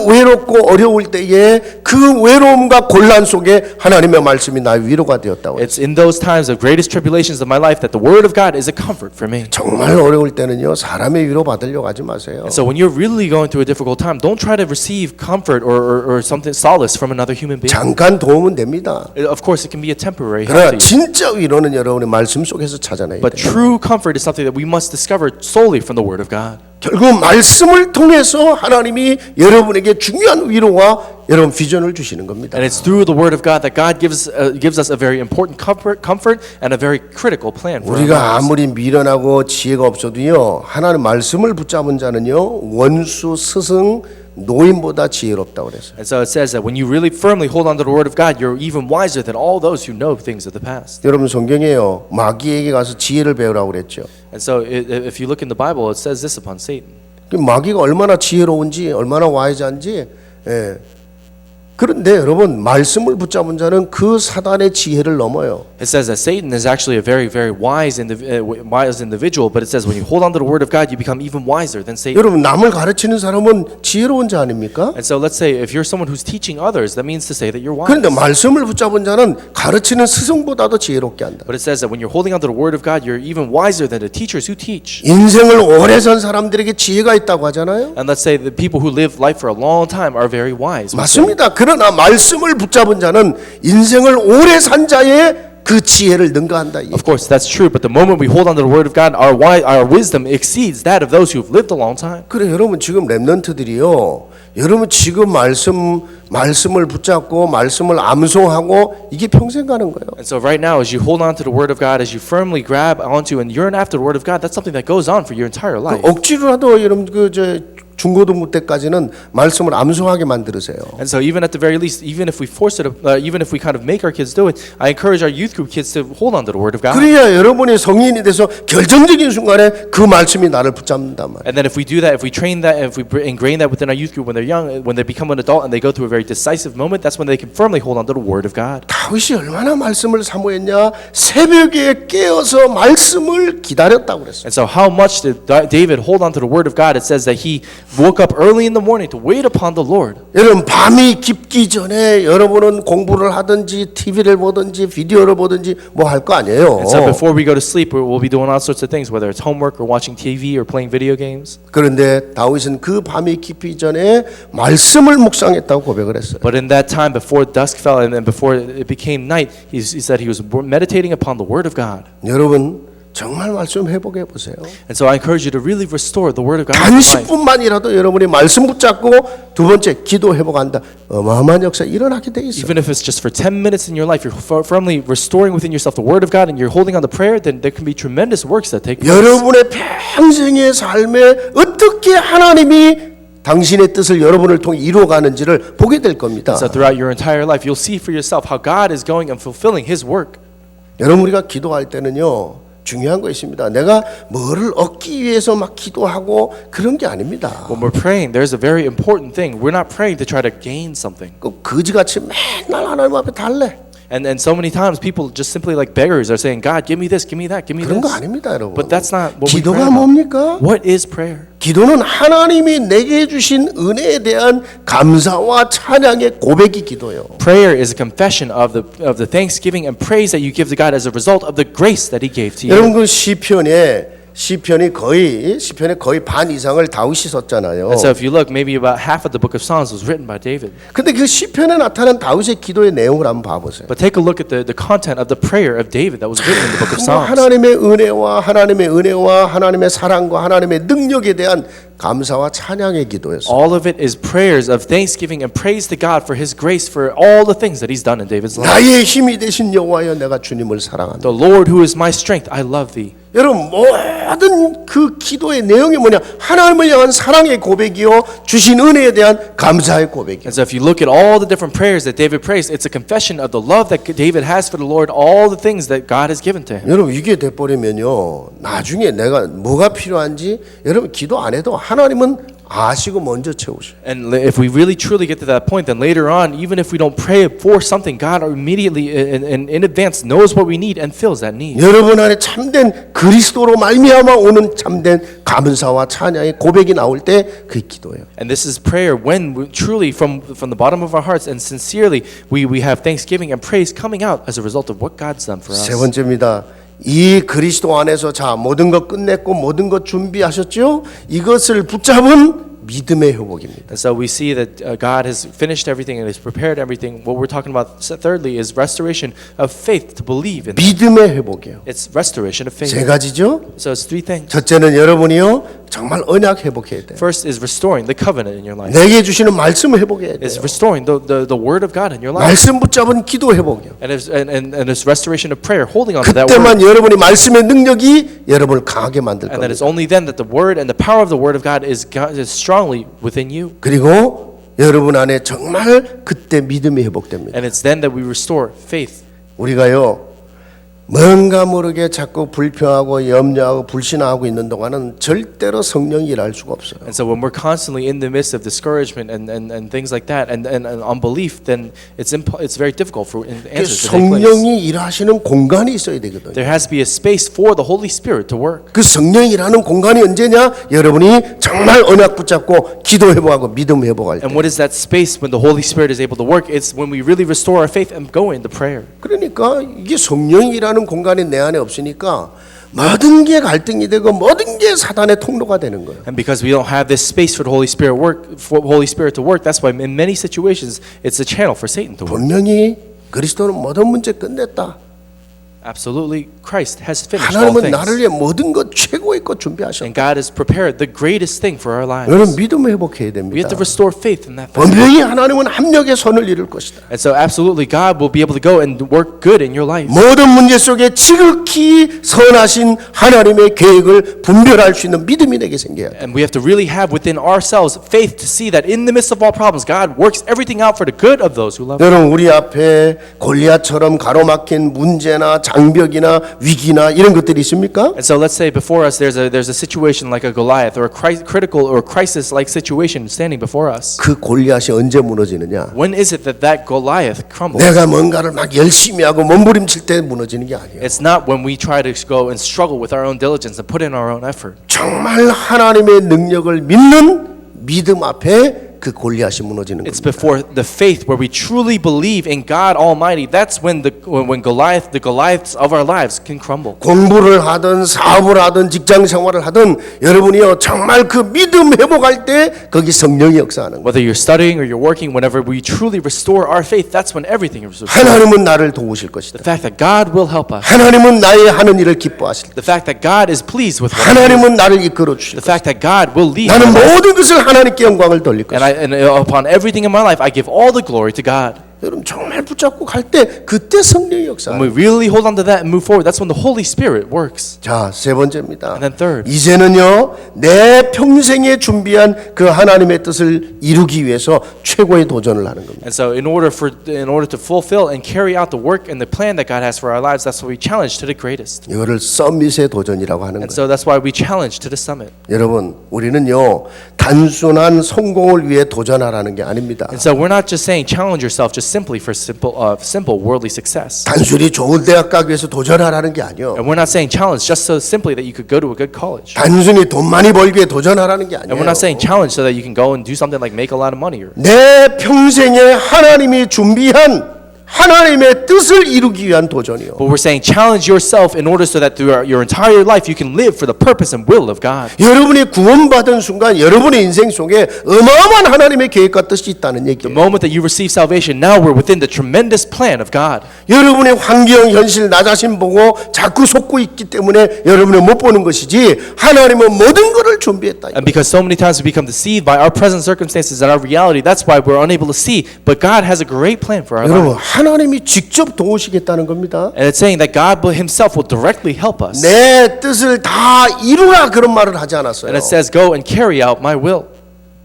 외롭고 어려울 때에 그 외로움과 곤란 속에 하나님의 말씀이 나의 위로가 되었다고. It's in those times of greatest tribulations of my life that the Word of God is a comfort for me. 정말 어려울 때는요 사람의 위로 받으려고 하지 마세요. So when you're really going through a difficult time, don't try to receive comfort or something solace from another human being. 잠깐 도움은 됩니다. Of course, it can be a temporary help 그러나 to you. 진짜 위로는 여러분의 말씀 속에서 찾아내야 But 돼요. true comfort is something that we must discover solely from the Word of God. 결국 말씀을 통해서 하나님이 여러분에게 중요한 위로와 여러분 비전을 주시는 겁니다. And it's through the word of God that God gives us a very important comfort and a very critical plan for our 우리가 lives. 아무리 미련하고 지혜가 없어도요, 하나님 말씀을 붙잡은 자는요, 원수, 스승, 노인보다 지혜롭다고 그랬어요. And so it says that when you really firmly hold on to the word of God, you're even wiser than all those who know things of the past. 여러분 성경에요, 마귀에게 가서 지혜를 배우라고 그랬죠. And so if you look in the Bible, it says this upon Satan. 그 마귀가 얼마나 지혜로운지, 얼마나 와이즈한지. 예. 그런데 여러분 말씀을 붙잡은 자는 그 사단의 지혜를 넘어요. It says that Satan is actually a very, very wise individual, but it says when you hold on to the word of God, you become even wiser than Satan. 여러분 남을 가르치는 사람은 지혜로운 자 아닙니까? And so let's say if you're someone who's teaching others, that means to say that you're wise. 그런데 말씀을 붙잡은 자는 가르치는 스승보다도 지혜롭게 한다. But it says that when you're holding on to the word of God, you're even wiser than the teachers who teach. 인생을 오래 산 사람들에게 지혜가 있다고 하잖아요. And let's say the people who live life for a long time are very wise. 맞습니다. 그러나 말씀을 붙잡은 자는 인생을 오래 산 자의 그 지혜를 능가한다. Of course, that's true. But the moment we hold on to the word of God, our wisdom exceeds that of those who've lived a long time. 그래 여러분 지금 렘넌트들이요. 여러분 지금 말씀을 붙잡고 말씀을 암송하고 이게 평생 가는 거예요. And so right now, as you hold on to the word of God, as you firmly grab onto and yearn after the word of God, that's something that goes on for your entire life. 억지로라도 여러분 중고등부 때까지는 말씀을 암송하게 만들으세요. And so even at the very least, even if we force it, even if we kind of make our kids do it, I encourage our youth group kids to hold on to the word of God. 그래야 여러분이 성인이 돼서 결정적인 순간에 그 말씀이 나를 붙잡는단 말이에요. And then if we do that, if we train that, if we ingrain that within our youth group when they're young, when they become an adult and they go through a very decisive moment, that's when they can firmly hold on to the word of God. 다윗이 얼마나 말씀을 사모했냐? 새벽에 깨어서 말씀을 기다렸다고 그랬어요. And so how much did David hold on to the word of God? It says that he woke up early in the morning to wait upon the Lord. 여러분 밤이 깊기 전에 여러분은 공부를 하든지 TV를 보든지 비디오를 보든지 뭐 할 거 아니에요. And so before we go to sleep, we'll be doing all sorts of things, whether it's homework or watching TV or playing video games. 그런데 다윗은 그 밤이 깊기 전에 말씀을 묵상했다고 고백을 했어요. But in that time, before dusk fell and then before it became night, he said he was meditating upon the word of God. 여러분 정말 말씀 회복해 보세요. And so I encourage you to really restore the word of God 단 in your life. 10분만이라도 여러분이 말씀 붙잡고 두 번째 기도 회복한다. 어마어마한 역사 일어나게 돼 있어요. Even if it's just for 10 minutes in your life, you're firmly restoring within yourself the word of God and you're holding on to prayer, then there can be tremendous works that take place. 여러분의 평생의 삶에 어떻게 하나님이 당신의 뜻을 여러분을 통해 이루어가는지를 보게 될 겁니다. So throughout your entire life, you'll see for yourself how God is going and fulfilling His work. 여러분 우리가 기도할 때는요. 중요한 거 있습니다. 내가 뭐를 얻기 위해서 막 기도하고 그런 게 아닙니다. When we're praying, there's a very important thing. We're not praying to try to gain something. 그 거지같이 맨날 하나님 앞에 달래. And so many times people just simply like beggars are saying, God, give me this, give me that, give me 그런 거 this. 아닙니다, 여러분. But that's not what we pray 기도가 about. 뭡니까? What is prayer? 기도는 하나님이 내게 주신 은혜에 대한 감사와 찬양의 고백이 기도예요. Prayer is a confession of the thanksgiving and praise that you give to God as a result of the grace that He gave to you. 여러분 그 시편의 거의 반 이상을 다윗이 썼잖아요. And so if you look, maybe about half of the book of Psalms was written by David. 근데 그 시편에 나타난 다윗의 기도의 내용을 한번 봐보세요. But take a look at the content of the prayer of David that was written in the book of Psalms. 하나님의 은혜와 하나님의 사랑과 하나님의 능력에 대한 감사와 찬양의 기도였어요. All of it is prayers of thanksgiving and praise to God for His grace for all the things that He's done in David's life. 나의 힘이 되신 여호와여 내가 주님을 사랑한다. The Lord who is my strength, I love Thee. 여러분 모든 그 기도의 내용이 뭐냐? 하나님을 향한 사랑의 고백이요, 주신 은혜에 대한 감사의 고백이요. And so if you look at all the different prayers that David prays, it's a confession of the love that David has for the Lord, all the things that God has given to him. 여러분 이게 돼버리면요, 나중에 내가 뭐가 필요한지 여러분 기도 안 해도 하나님은 아시고 먼저 채우셔요. And if we really truly get to that point, then later on, even if we don't pray for something, God immediately in advance knows what we need and fills that need. 여러분 안에 참된 그리스도로 말미암아 오는 참된 감사와 찬양의 고백이 나올 때 그 기도예요. And this is prayer when we truly from the bottom of our hearts and sincerely we have thanksgiving and praise coming out as a result of what God's done for us. 세 번째입니다. 이 그리스도 안에서 자 모든 것 끝냈고 모든 것 준비하셨죠? 이것을 붙잡은 믿음의 회복입니다. And so we see that God has finished everything and has prepared everything. What we're talking about thirdly is restoration of faith to believe in. 믿음의 회복이에요. It's restoration of faith. 세 가지죠. So it's three things. 첫째는 여러분이요 정말 언약 회복해야 돼. First is restoring the covenant in your life. 내게 주시는 말씀 회복해야 돼. It's restoring the word of God in your life. 말씀 붙잡은 기도 회복이요. And it's restoration of prayer, holding on to that word. 그때만 여러분이 말씀의 능력이 여러분을 강하게 만들 And that it's 겁니다. only then that the word and the power of the word of God is strongly within you. 그리고 여러분 안에 정말 그때 믿음이 회복됩니다. And it's then that we restore faith. 우리가요 뭔가 모르게 자꾸 불평하고 염려하고 불신하고 있는 동안은 절대로 성령이 일할 수가 없어요. And so when we're constantly in the midst of discouragement and things like that and unbelief, then it's very difficult for answers to take place. 성령이 일하시는 공간이 있어야 되거든요. There has to be a space for the Holy Spirit to work. 그 성령이 일하는 공간이 언제냐? 여러분이 정말 언약 붙잡고 기도 회복하고 믿음 회복할 때. And what is that space when the Holy Spirit is able to work? It's when we really restore our faith and go into prayer. 그러니까 이게 성령이 일하는 공간이 내 안에 없으니까 모든 게 갈등이 되고 모든 게 사단의 통로가 되는 거예요. And because we don't have this space for the Holy Spirit to work, that's why in many situations it's a channel for Satan to work. 분명히 그리스도는 모든 문제 끝냈다. Absolutely, Christ has finished all 하나님은 things. 나를 위해 모든 것 최고의 것 준비하셨다. And God has prepared the greatest thing for our lives. 너는 믿음 회복해야 We 됩니다. have to restore faith in that fact. 분명히 하나님은 합력의 선을 이룰 것이다. And so absolutely God will be able to go and work good in your life. 모든 문제 속에 지극히 선하신 하나님의 계획을 분별할 수 있는 믿음이 내게 생겨야 돼. And we have to really have within ourselves faith to see that in the midst of all problems, God works everything out for the good of those who love Him. 여러분 우리 앞에 골리앗처럼 가로막힌 문제나 장벽이나 위기나 이런 것들이 있습니까? And so let's say before us there's a situation like a Goliath or a critical or crisis-like situation standing before us. 그 골리앗이 언제 무너지느냐? When is it that Goliath crumbles? 내가 뭔가를 막 열심히 하고 몸부림칠 때 무너지는 게 아니에요. It's not when we try to go and struggle with our own diligence and put in our own effort. 정말 하나님의 능력을 믿는 믿음 앞에 그 골리앗이 무너지는 It's 겁니다. before the faith where we truly believe in God Almighty. That's when the Goliaths of our lives can crumble. 공부를 하든 사업을 하든 직장 생활을 하든 여러분이요 정말 그 믿음 회복할 때 거기 성령이 역사하는 거예요. Whether you're studying or you're working, whenever we truly restore our faith, that's when everything is restored. 하나님은 나를 도우실 것이다. The fact that God will help us. 하나님은 나의 하는 일을 기뻐하실 것이다. The fact that God is pleased with what we do. 하나님은 나를 이끌어 주실 The 것이다. fact that God will lead 나는 our life. 모든 것을 하나님께 영광을 돌릴 것이다. And upon everything in my life, I give all the glory to God. 여러분 정말 붙잡고 갈 때 그때 성령이 When 역사해요. we really hold on to that and move forward, that's when the Holy Spirit works. 자, 세 번째입니다. And then third. 이제는요 내 평생에 준비한 그 하나님의 뜻을 이루기 위해서 최고의 도전을 하는 겁니다. And so in order to fulfill and carry out the work and the plan that God has for our lives, that's what we challenge to the greatest. 이거를 서밋의 도전이라고 하는 And 거예요. so that's why we challenge to the summit. 여러분 우리는요 단순한 성공을 위해 도전하라는 게 아닙니다. And so we're not just saying challenge yourself just simply for simple worldly success. 단순히 좋은 대학 가기 위해서 도전하라는 게 아니요. And we're not saying challenge just so simply that you could go to a good college. 단순히 돈 많이 벌기 위해 도전하라는 게 And we're not saying 아니에요. challenge so that you can go and do something like make a lot of money. 내 평생에 하나님이 준비한 하나님의 뜻을 이루기 위한 도전이요. But we're saying challenge yourself in order so that through your entire life you can live for the purpose and will of God. 여러분이 구원받은 순간 여러분의 인생 속에 어마어마한 하나님의 계획과 뜻이 있다는 The 얘기예요. moment that you receive salvation, now we're within the tremendous plan of God. 여러분의 환경, 현실, 나 자신 보고 자꾸 속고 있기 때문에 여러분은 못 보는 것이지 하나님은 모든 것을 준비했다. And because so many times we become deceived by our present circumstances and our reality, that's why we're unable to see. But God has a great plan for our 여러분 lives. 하나님이 직접 도우시겠다는 겁니다. And it's saying that God himself will directly help us. 내 뜻을 다 이루라 그런 말을 하지 않았어요. And it says, go and carry out my will.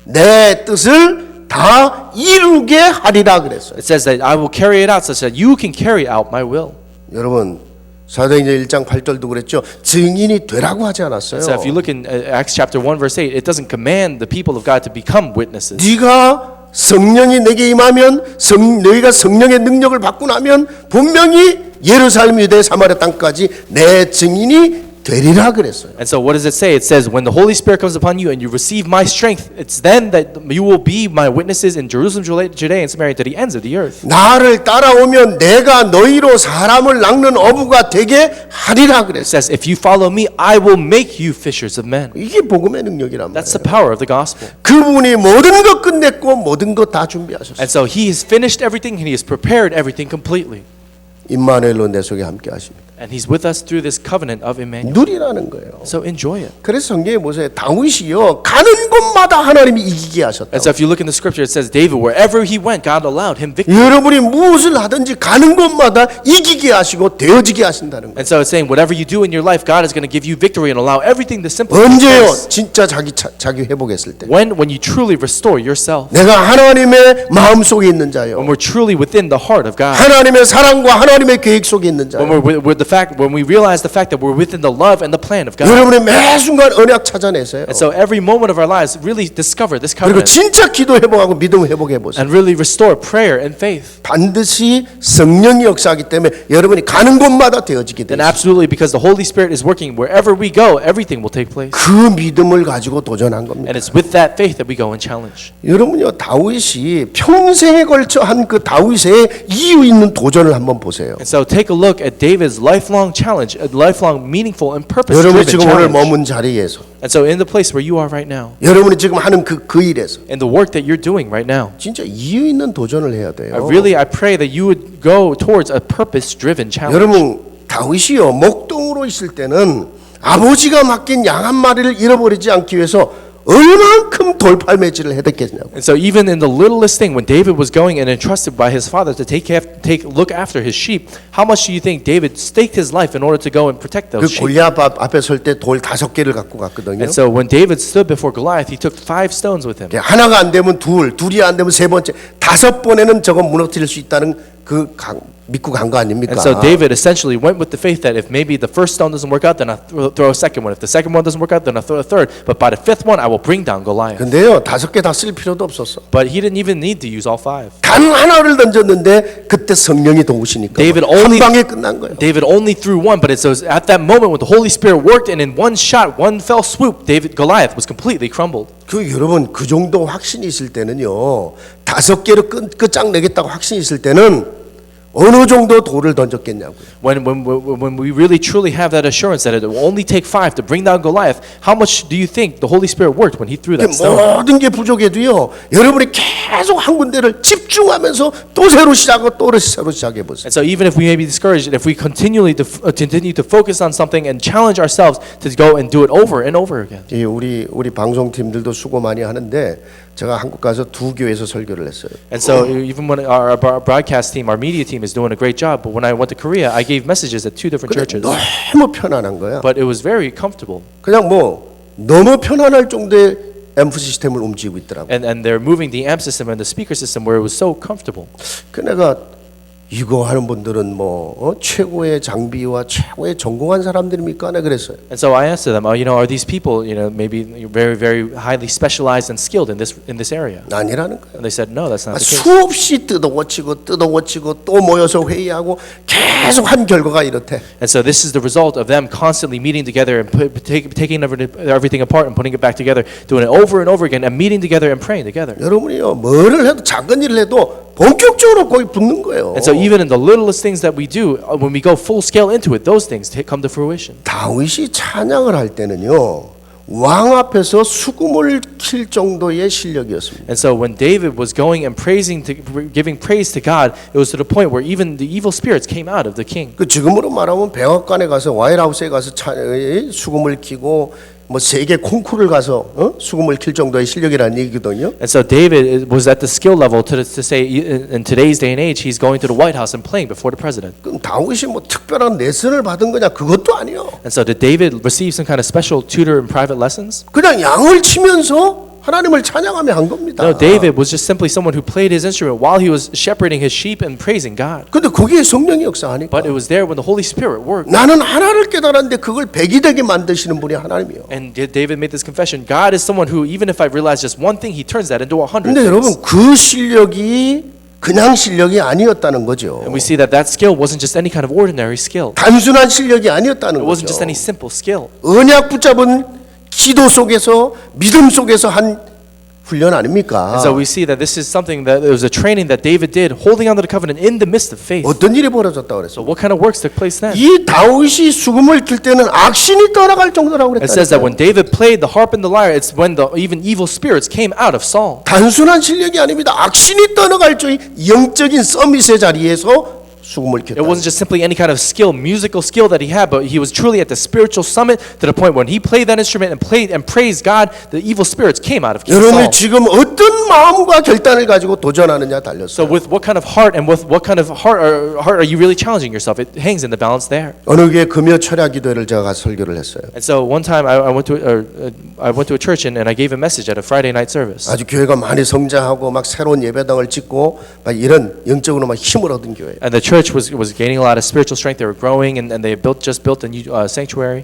내 뜻을 다 이루게 하리라 그랬어요. It says that I will carry it out such that you can carry out my will. 여러분 사도행전 1장 8절도 그랬죠. 증인이 되라고 하지 않았어요. So if you look in Acts chapter 1 verse 8, it doesn't command the people of God to become witnesses. 네가 성령이 내게 임하면 너희가 성령의 능력을 받고 나면 분명히 예루살렘 유대 사마리아 땅까지 내 증인이 되리라 그랬어요. And so what does it say? It says when the Holy Spirit comes upon you and you receive my strength, it's then that you will be my witnesses in Jerusalem, Judea, and Samaria to the ends of the earth. 나를 따라오면 내가 너희로 사람을 낚는 어부가 되게 하리라 It 그랬어요. says if you follow me, I will make you fishers of men. 이게 복음의 능력이란 That's 말이에요. the power of the gospel. 그분이 모든 것 끝냈고 모든 것 다 준비하셨어요. And so he has finished everything and he has prepared everything completely. 임마누엘로 내 속에 함께 하십니다. And He's with us through this covenant of Emmanuel. 누리라는 거예요. So enjoy it. 그래서 성경에 보세요. 다윗이요 가는 곳마다 하나님이 이기게 하셨다. And so if you look in the scripture, it says David, wherever he went, God allowed him victory. 여러분이 무엇을 하든지 가는 곳마다 이기게 하시고 되어지게 하신다는 거예요. And so it's saying whatever you do in your life, God is going to give you victory and allow everything to simply take 언제요? place. 진짜 자기 회복했을 때. When you truly restore yourself. 내가 하나님의 마음 속에 있는 자요. When we're truly within the heart of God. 하나님의 사랑과 하나님의 계획 속에 있는 자요. When we're when we realize the fact that we're within the love and the plan of God. 여러분의 매 순간 언약 찾아내세요. And so every moment of our lives really discover this 그리고 covenant 진짜 기도 회복하고 믿음 회복해 보세요. and really restore prayer and faith. 반드시 성령이 역사하기 때문에 여러분이 가는 곳마다 되어지게 And 돼요. absolutely because the Holy Spirit is working wherever we go, everything will take place. 그 믿음을 가지고 도전한 겁니다. And it's with that faith that we go and challenge. 여러분요 다윗이 평생에 걸쳐 한 그 다윗의 이유 있는 도전을 한번 보세요. And so take a look at David's lifelong challenge, a lifelong, meaningful, and 여러분이 purpose-driven 지금 오늘 challenge. 머문 자리에서 And so in the place where you are right now, 여러분이 지금 하는 그 일에서 in the work that you're doing right now, 진짜 이유 있는 도전을 해야 돼요. I pray that you would go towards a purpose-driven challenge. 여러분 다윗이요 목동으로 있을 때는 아버지가 맡긴 양 한 마리를 잃어버리지 않기 위해서 얼만큼 돌팔매질을 해댔겠냐고. And so even in the littlest thing, when David was going and entrusted by his father to look after his sheep, how much do you think David staked his life in order to go and protect 그 those sheep? 골리앗 앞에 설 때 돌 5개를 갖고 갔거든요. And so when David stood before Goliath, he took 5 stones with him. 하나가 안 되면 둘이 안 되면 세 번째, 5번에는 저거 무너뜨릴 수 있다는 믿고 간 거 아닙니까? And so David essentially went with the faith that if maybe the first stone doesn't work out, then I'll throw a second one. If the second one doesn't work out, then I'll throw a third. But by the 5th one, I will bring down Goliath. 근데요 5개 다 쓸 필요도 없었어. But he didn't even need to use all 5. 단 하나를 던졌는데 그때 성령이 도우시니까 David 한 only- 방에 끝난 거예요. David only threw one, but it says at that moment when the Holy Spirit worked and in one shot, one fell swoop, Goliath was completely crumbled. 그 여러분 그 정도 확신이 있을 때는요 5개로 끝장내겠다고 확신이 있을 때는 어느 정도 돌을 던졌겠냐고요. When we really truly have that assurance that it will only take 5 to bring down Goliath, how much do you think the Holy Spirit worked when he threw that stone? 모든 게 부족해도요 여러분이 계속 한 군데를 집중하면서 또 새로 시작하고 또 새로 시작해 보세요. And so even if we may be discouraged, if we continue to focus on something and challenge ourselves to go and do it over and over again. 이 우리 방송팀들도 수고 많이 하는데 제가 한국 가서 2교회에서 설교를 했어요. And so even when our broadcast team, our media team is doing a great job, but when I went to Korea, I gave messages at 2 different 근데 churches. 너무 편안한 거야. But it was very comfortable. 그냥 뭐 너무 편안할 정도의 앰프 시스템을 움직이고 있더라고. And they're moving the amp system and the speaker system where it was so comfortable. 그 내가 이거 하는 분들은 뭐 최고의 장비와 최고의 전공한 사람들입니까? 내가 그랬어요. And so I asked them, are these people, maybe very, very highly specialized and skilled in this area? 아니라는 거예요. And they said, no, that's not the case. 수없이 뜯어고치고 또 모여서 회의하고 계속 한 결과가 이렇대. And so this is the result of them constantly meeting together and taking everything apart and putting it back together, doing it over and over again, and meeting together and praying together. 여러분이요 뭐를 해도 작은 일을 해도 본격적으로 거기 붙는 거예요. And so even in the littlest things that we do, when we go full scale into it, those things come to fruition. 다윗이 찬양을 할 때는요 왕 앞에서 수금을 킬 정도의 실력이었습니다. And so when David was going and giving praise to God, it was to the point where even the evil spirits came out of the king. 그 지금으로 말하면 백악관에 가서 와이트하우스에 가서 수금을 키고 뭐 세계 콩쿠르를 가서 수금을 킬 정도의 실력이라는 얘기거든요. And so David was at the skill level to say in today's day and age he's going to the White House and playing before the president. 그럼 다윗이 뭐 특별한 레슨을 받은 거냐? 그것도 아니요. And so did David receive some kind of special tutor and private lessons? 그냥 양을 치면서 하나님을 찬양하며 한 겁니다. No, David was just simply someone who played his instrument while he was shepherding his sheep and praising God. 근데 거기에 성령이 역사하니까 But it was there when the Holy Spirit worked. 나는 하나를 깨달았는데 그걸 백이 되게 만드시는 분이 하나님이요. And David made this confession. God is someone who, even if I realize just one thing, He turns that into 100 근데 things. 여러분 그 실력이 그냥 실력이 아니었다는 거죠. And we see that skill wasn't just any kind of ordinary skill. 단순한 실력이 아니었다는 It wasn't just 거죠. any simple skill. 언약 붙잡은 기도 속에서 믿음 속에서 한 훈련 아닙니까? And so we see that this is something that it was a training that David did, holding onto the covenant in the midst of faith. 어떤 일이 벌어졌다 그랬어? So what kind of works took place then? 이 다윗이 수금을 킬 때는 악신이 떠나갈 정도라고 It says that 그랬다. when David played the harp and the lyre, it's when even evil spirits came out of Saul. 단순한 실력이 아닙니다. 악신이 떠나갈 정도의 영적인 서밋의 자리에서 수금을 It 켰다. wasn't just simply any kind of skill, musical skill that he had, but he was truly at the spiritual summit to the point when he played that instrument and played and praised God, the evil spirits came out of King 여러분이 Saul. 지금 어떤 마음과 결단을 가지고 도전하느냐 So 달렸어요. with what kind of heart and with what kind of heart are you really challenging yourself? It hangs in the balance there. 어느 교회 금요 철야 기도회를 제가 가서 설교를 했어요. And so one time I went to a church and I gave a message at a Friday night service. 아주 교회가 많이 성장하고 막 새로운 예배당을 짓고 막 이런 영적으로 막 힘을 얻은 교회. And the church was gaining a lot of spiritual strength. They were growing, and they just built a new sanctuary.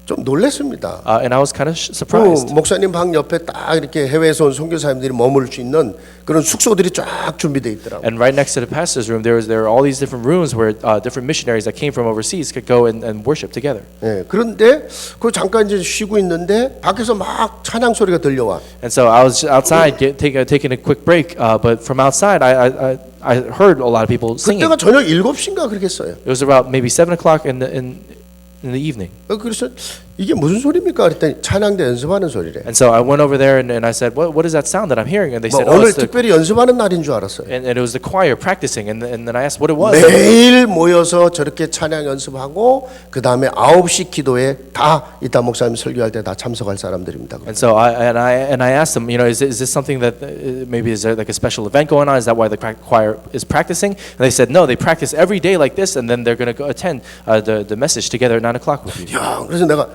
좀 놀랐습니다. And I was kind of 그 surprised. 목사님 방 옆에 딱 이렇게 해외에서 온 선교사님들이 머물 수 있는 그런 숙소들이 쫙 준비돼 있더라고요. And right next to the pastor's room, there were all these different rooms where different missionaries that came from overseas could go and worship together. 예, 그런데 그 잠깐 이제 쉬고 있는데 밖에서 막 찬양 소리가 들려와. And so I was outside taking a quick break, but from outside, I heard a lot of people singing. 그때가 저녁 7시인가 그렇겠어요. It was about maybe 7:00 in the evening. 그래서 이게 무슨 소리입니까? 그랬더니 찬양대 연습하는 소리래. And so I went over there and I said, what is that sound that I'm hearing? And they 뭐 said, oh, 오늘 it's the, 특별히 연습하는 날인 줄 알았어요. and it was the choir practicing. And then I asked what it was. 매일 모여서 저렇게 찬양 연습하고 그 다음에 9시 기도에 다 이따 목사님 설교할 때 다 참석할 사람들입니다. And so I asked them, is this something that maybe is there like a special event going on? Is that why the choir is practicing? And they said, no, they practice every day like this, and then they're going to go attend the message together at 9:00 with you. 야, 그래서 내가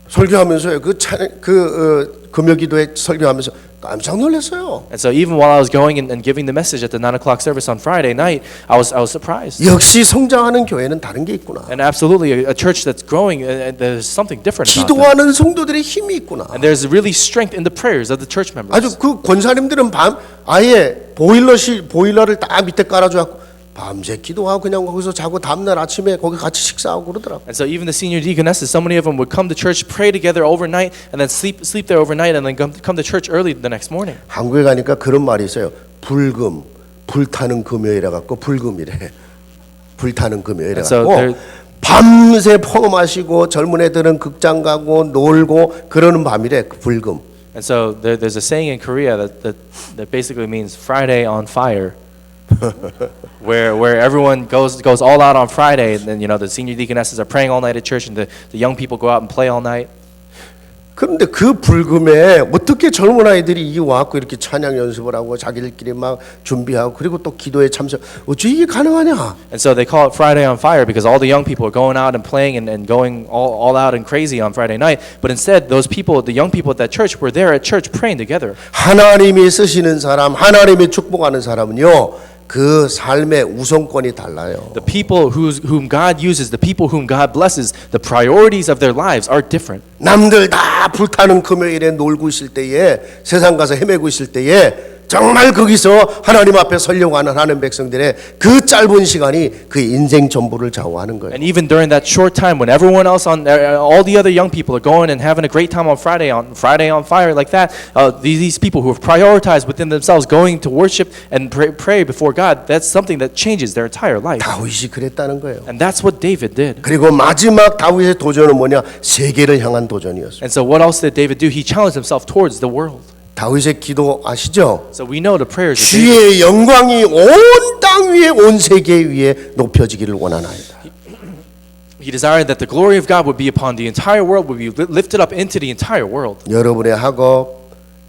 설교하면서요 그 금요기도에 설교하면서 깜짝 놀랐어요. And so even while I was going and giving the message at the 9:00 service on Friday night, I was surprised. 역시 성장하는 교회는 다른 게 있구나. And absolutely, a church that's growing, there's something different about them. 기도하는 성도들의 힘이 있구나. And there's really strength in the prayers of the church members. 아주 그 권사님들은 아예 보일러를 딱 밑에 깔아줘갖고 밤새 기도하고 그냥 거기서 자고 다음날 아침에 거기 같이 식사하고 그러더라고. And so even the senior deaconesses, so many of them would come to church, pray together overnight, and then sleep there overnight, and then come to church early the next morning. 한국에 가니까 그런 말이 있어요. 불타는 금요일에 갖고 불금이래. 불타는 금요일에 And so 갖고 밤새 포 마시고 젊은 애들은 극장 가고 놀고 그러는 밤이래. 불금. And so there's a saying in Korea that basically means Friday on fire. where everyone goes all out on Friday, and then the senior deaconesses are praying all night at church, and the young people go out and play all night. 그런데 그 불금에 어떻게 젊은 아이들이 이 와갖고 이렇게 찬양 연습을 하고 자기들끼리 막 준비하고 그리고 또 기도에 참석 어찌 이게 가능하냐? And so they call it Friday on fire because all the young people are going out and playing and going all out and crazy on Friday night. But instead, those people, the young people at that church, were there at church praying together. 하나님이 쓰시는 사람, 하나님이 축복하는 사람은요. 그 삶의 우선권이 달라요. The people whom God uses, the people whom God blesses, the priorities of their lives are different. 남들 다 불타는 금요일에 놀고 있을 때에 세상 가서 헤매고 있을 때에 정말 거기서 하나님 앞에 서려고 하는 하나님 백성들의 그 짧은 시간이 그 인생 전부를 좌우하는 거예요. And even during that short time when everyone else all the other young people are going and having a great time on Friday on fire like that, these people who have prioritized within themselves going to worship and pray before God, that's something that changes their entire life. 다윗이 그랬다는 거예요. And that's what David did. 그리고 마지막 다윗의 도전은 뭐냐? 세계를 향한 도전이었어요. And so what else did David do? He challenged himself towards the world. 다윗의 기도 아시죠? So we know the prayers of David. 주의 영광이 온 땅 위에 온 세계 위에 높여지기를 원하나이다. He desired that the glory of God would be upon the entire world, would be lifted up into the entire world. 여러분의 학업,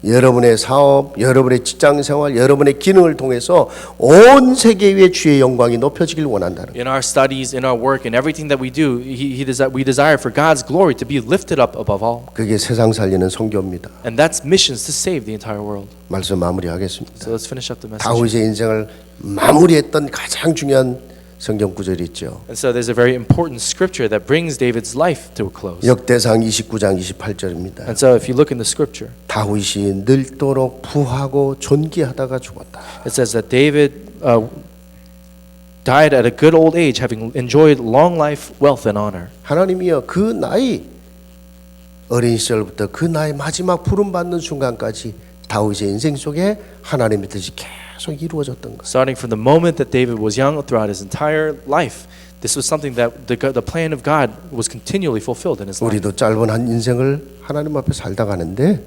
여러분의 사업, 여러분의 직장 생활, 여러분의 기능을 통해서 온 세계 위에 주의 영광이 높여지길 원한다는. In our studies, in our work, in everything that we do, we desire for God's glory to be lifted up above all. 그게 세상 살리는 선교입니다. And that's missions to save the entire world. 말씀 마무리하겠습니다. So let's finish up the message. 다윗의 인생을 마무리했던 가장 중요한 성경 구절이 있죠. And so there's a very important scripture that brings David's life to a close. 역대상 29장 28절입니다. And so if you look in the scripture, 다윗이 늙도록 부하고 존귀하다가 죽었다. it says that David died at a good old age, having enjoyed long life, wealth, and honor. 하나님이여 그 나이 어린 시절부터 그 나이 마지막 부름 받는 순간까지 다윗의 인생 속에 하나님의 뜻이 계속 이루어졌던 것. Starting from the moment that David was young throughout his entire life, this was something that the plan of God was continually fulfilled in his life. 우리도 짧은 한 인생을 하나님 앞에 살다 가는데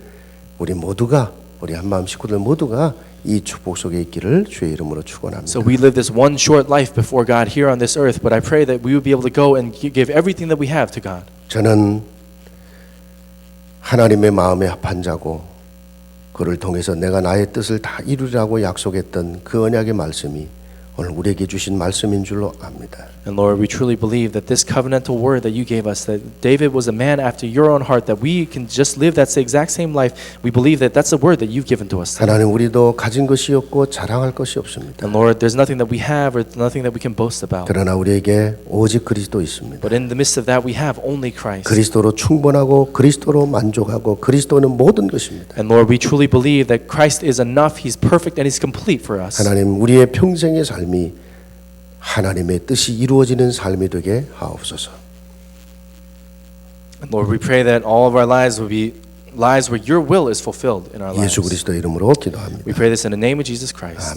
우리 한 마음 식구들 모두가 이 축복 속에 있기를 주의 이름으로 축원합니다. So we live this one short life before God here on this earth, but I pray that we would be able to go and give everything that we have to God. 저는 하나님의 마음에 합한 자고 그를 통해서 내가 나의 뜻을 다 이루리라고 약속했던 그 언약의 말씀이 오늘 우리에게 주신 말씀인 줄로 압니다. And Lord, we truly believe that this covenantal word that you gave us, that David was a man after your own heart, that we can just live that exact same life. We believe that that's the word that you've given to us. 하나님 우리도 가진 것이 없고 자랑할 것이 없습니다. And Lord, there's nothing that we have or nothing that we can boast about. 그러나 우리에게 오직 그리스도 있습니다. But in the midst of that, we have only Christ. 그리스도로 충분하고 그리스도로 만족하고 그리스도는 모든 것입니다. And Lord, we truly believe that Christ is enough, He's perfect, and He's complete for us. 하나님 우리의 평생의 삶이 하나님의 뜻이 이루어지는 삶이 되게 하옵소서. And Lord, we pray that all of our lives will be lives where your will is fulfilled in our lives. 예수 그리스도 이름으로 기도합니다. We pray this in the name of Jesus Christ.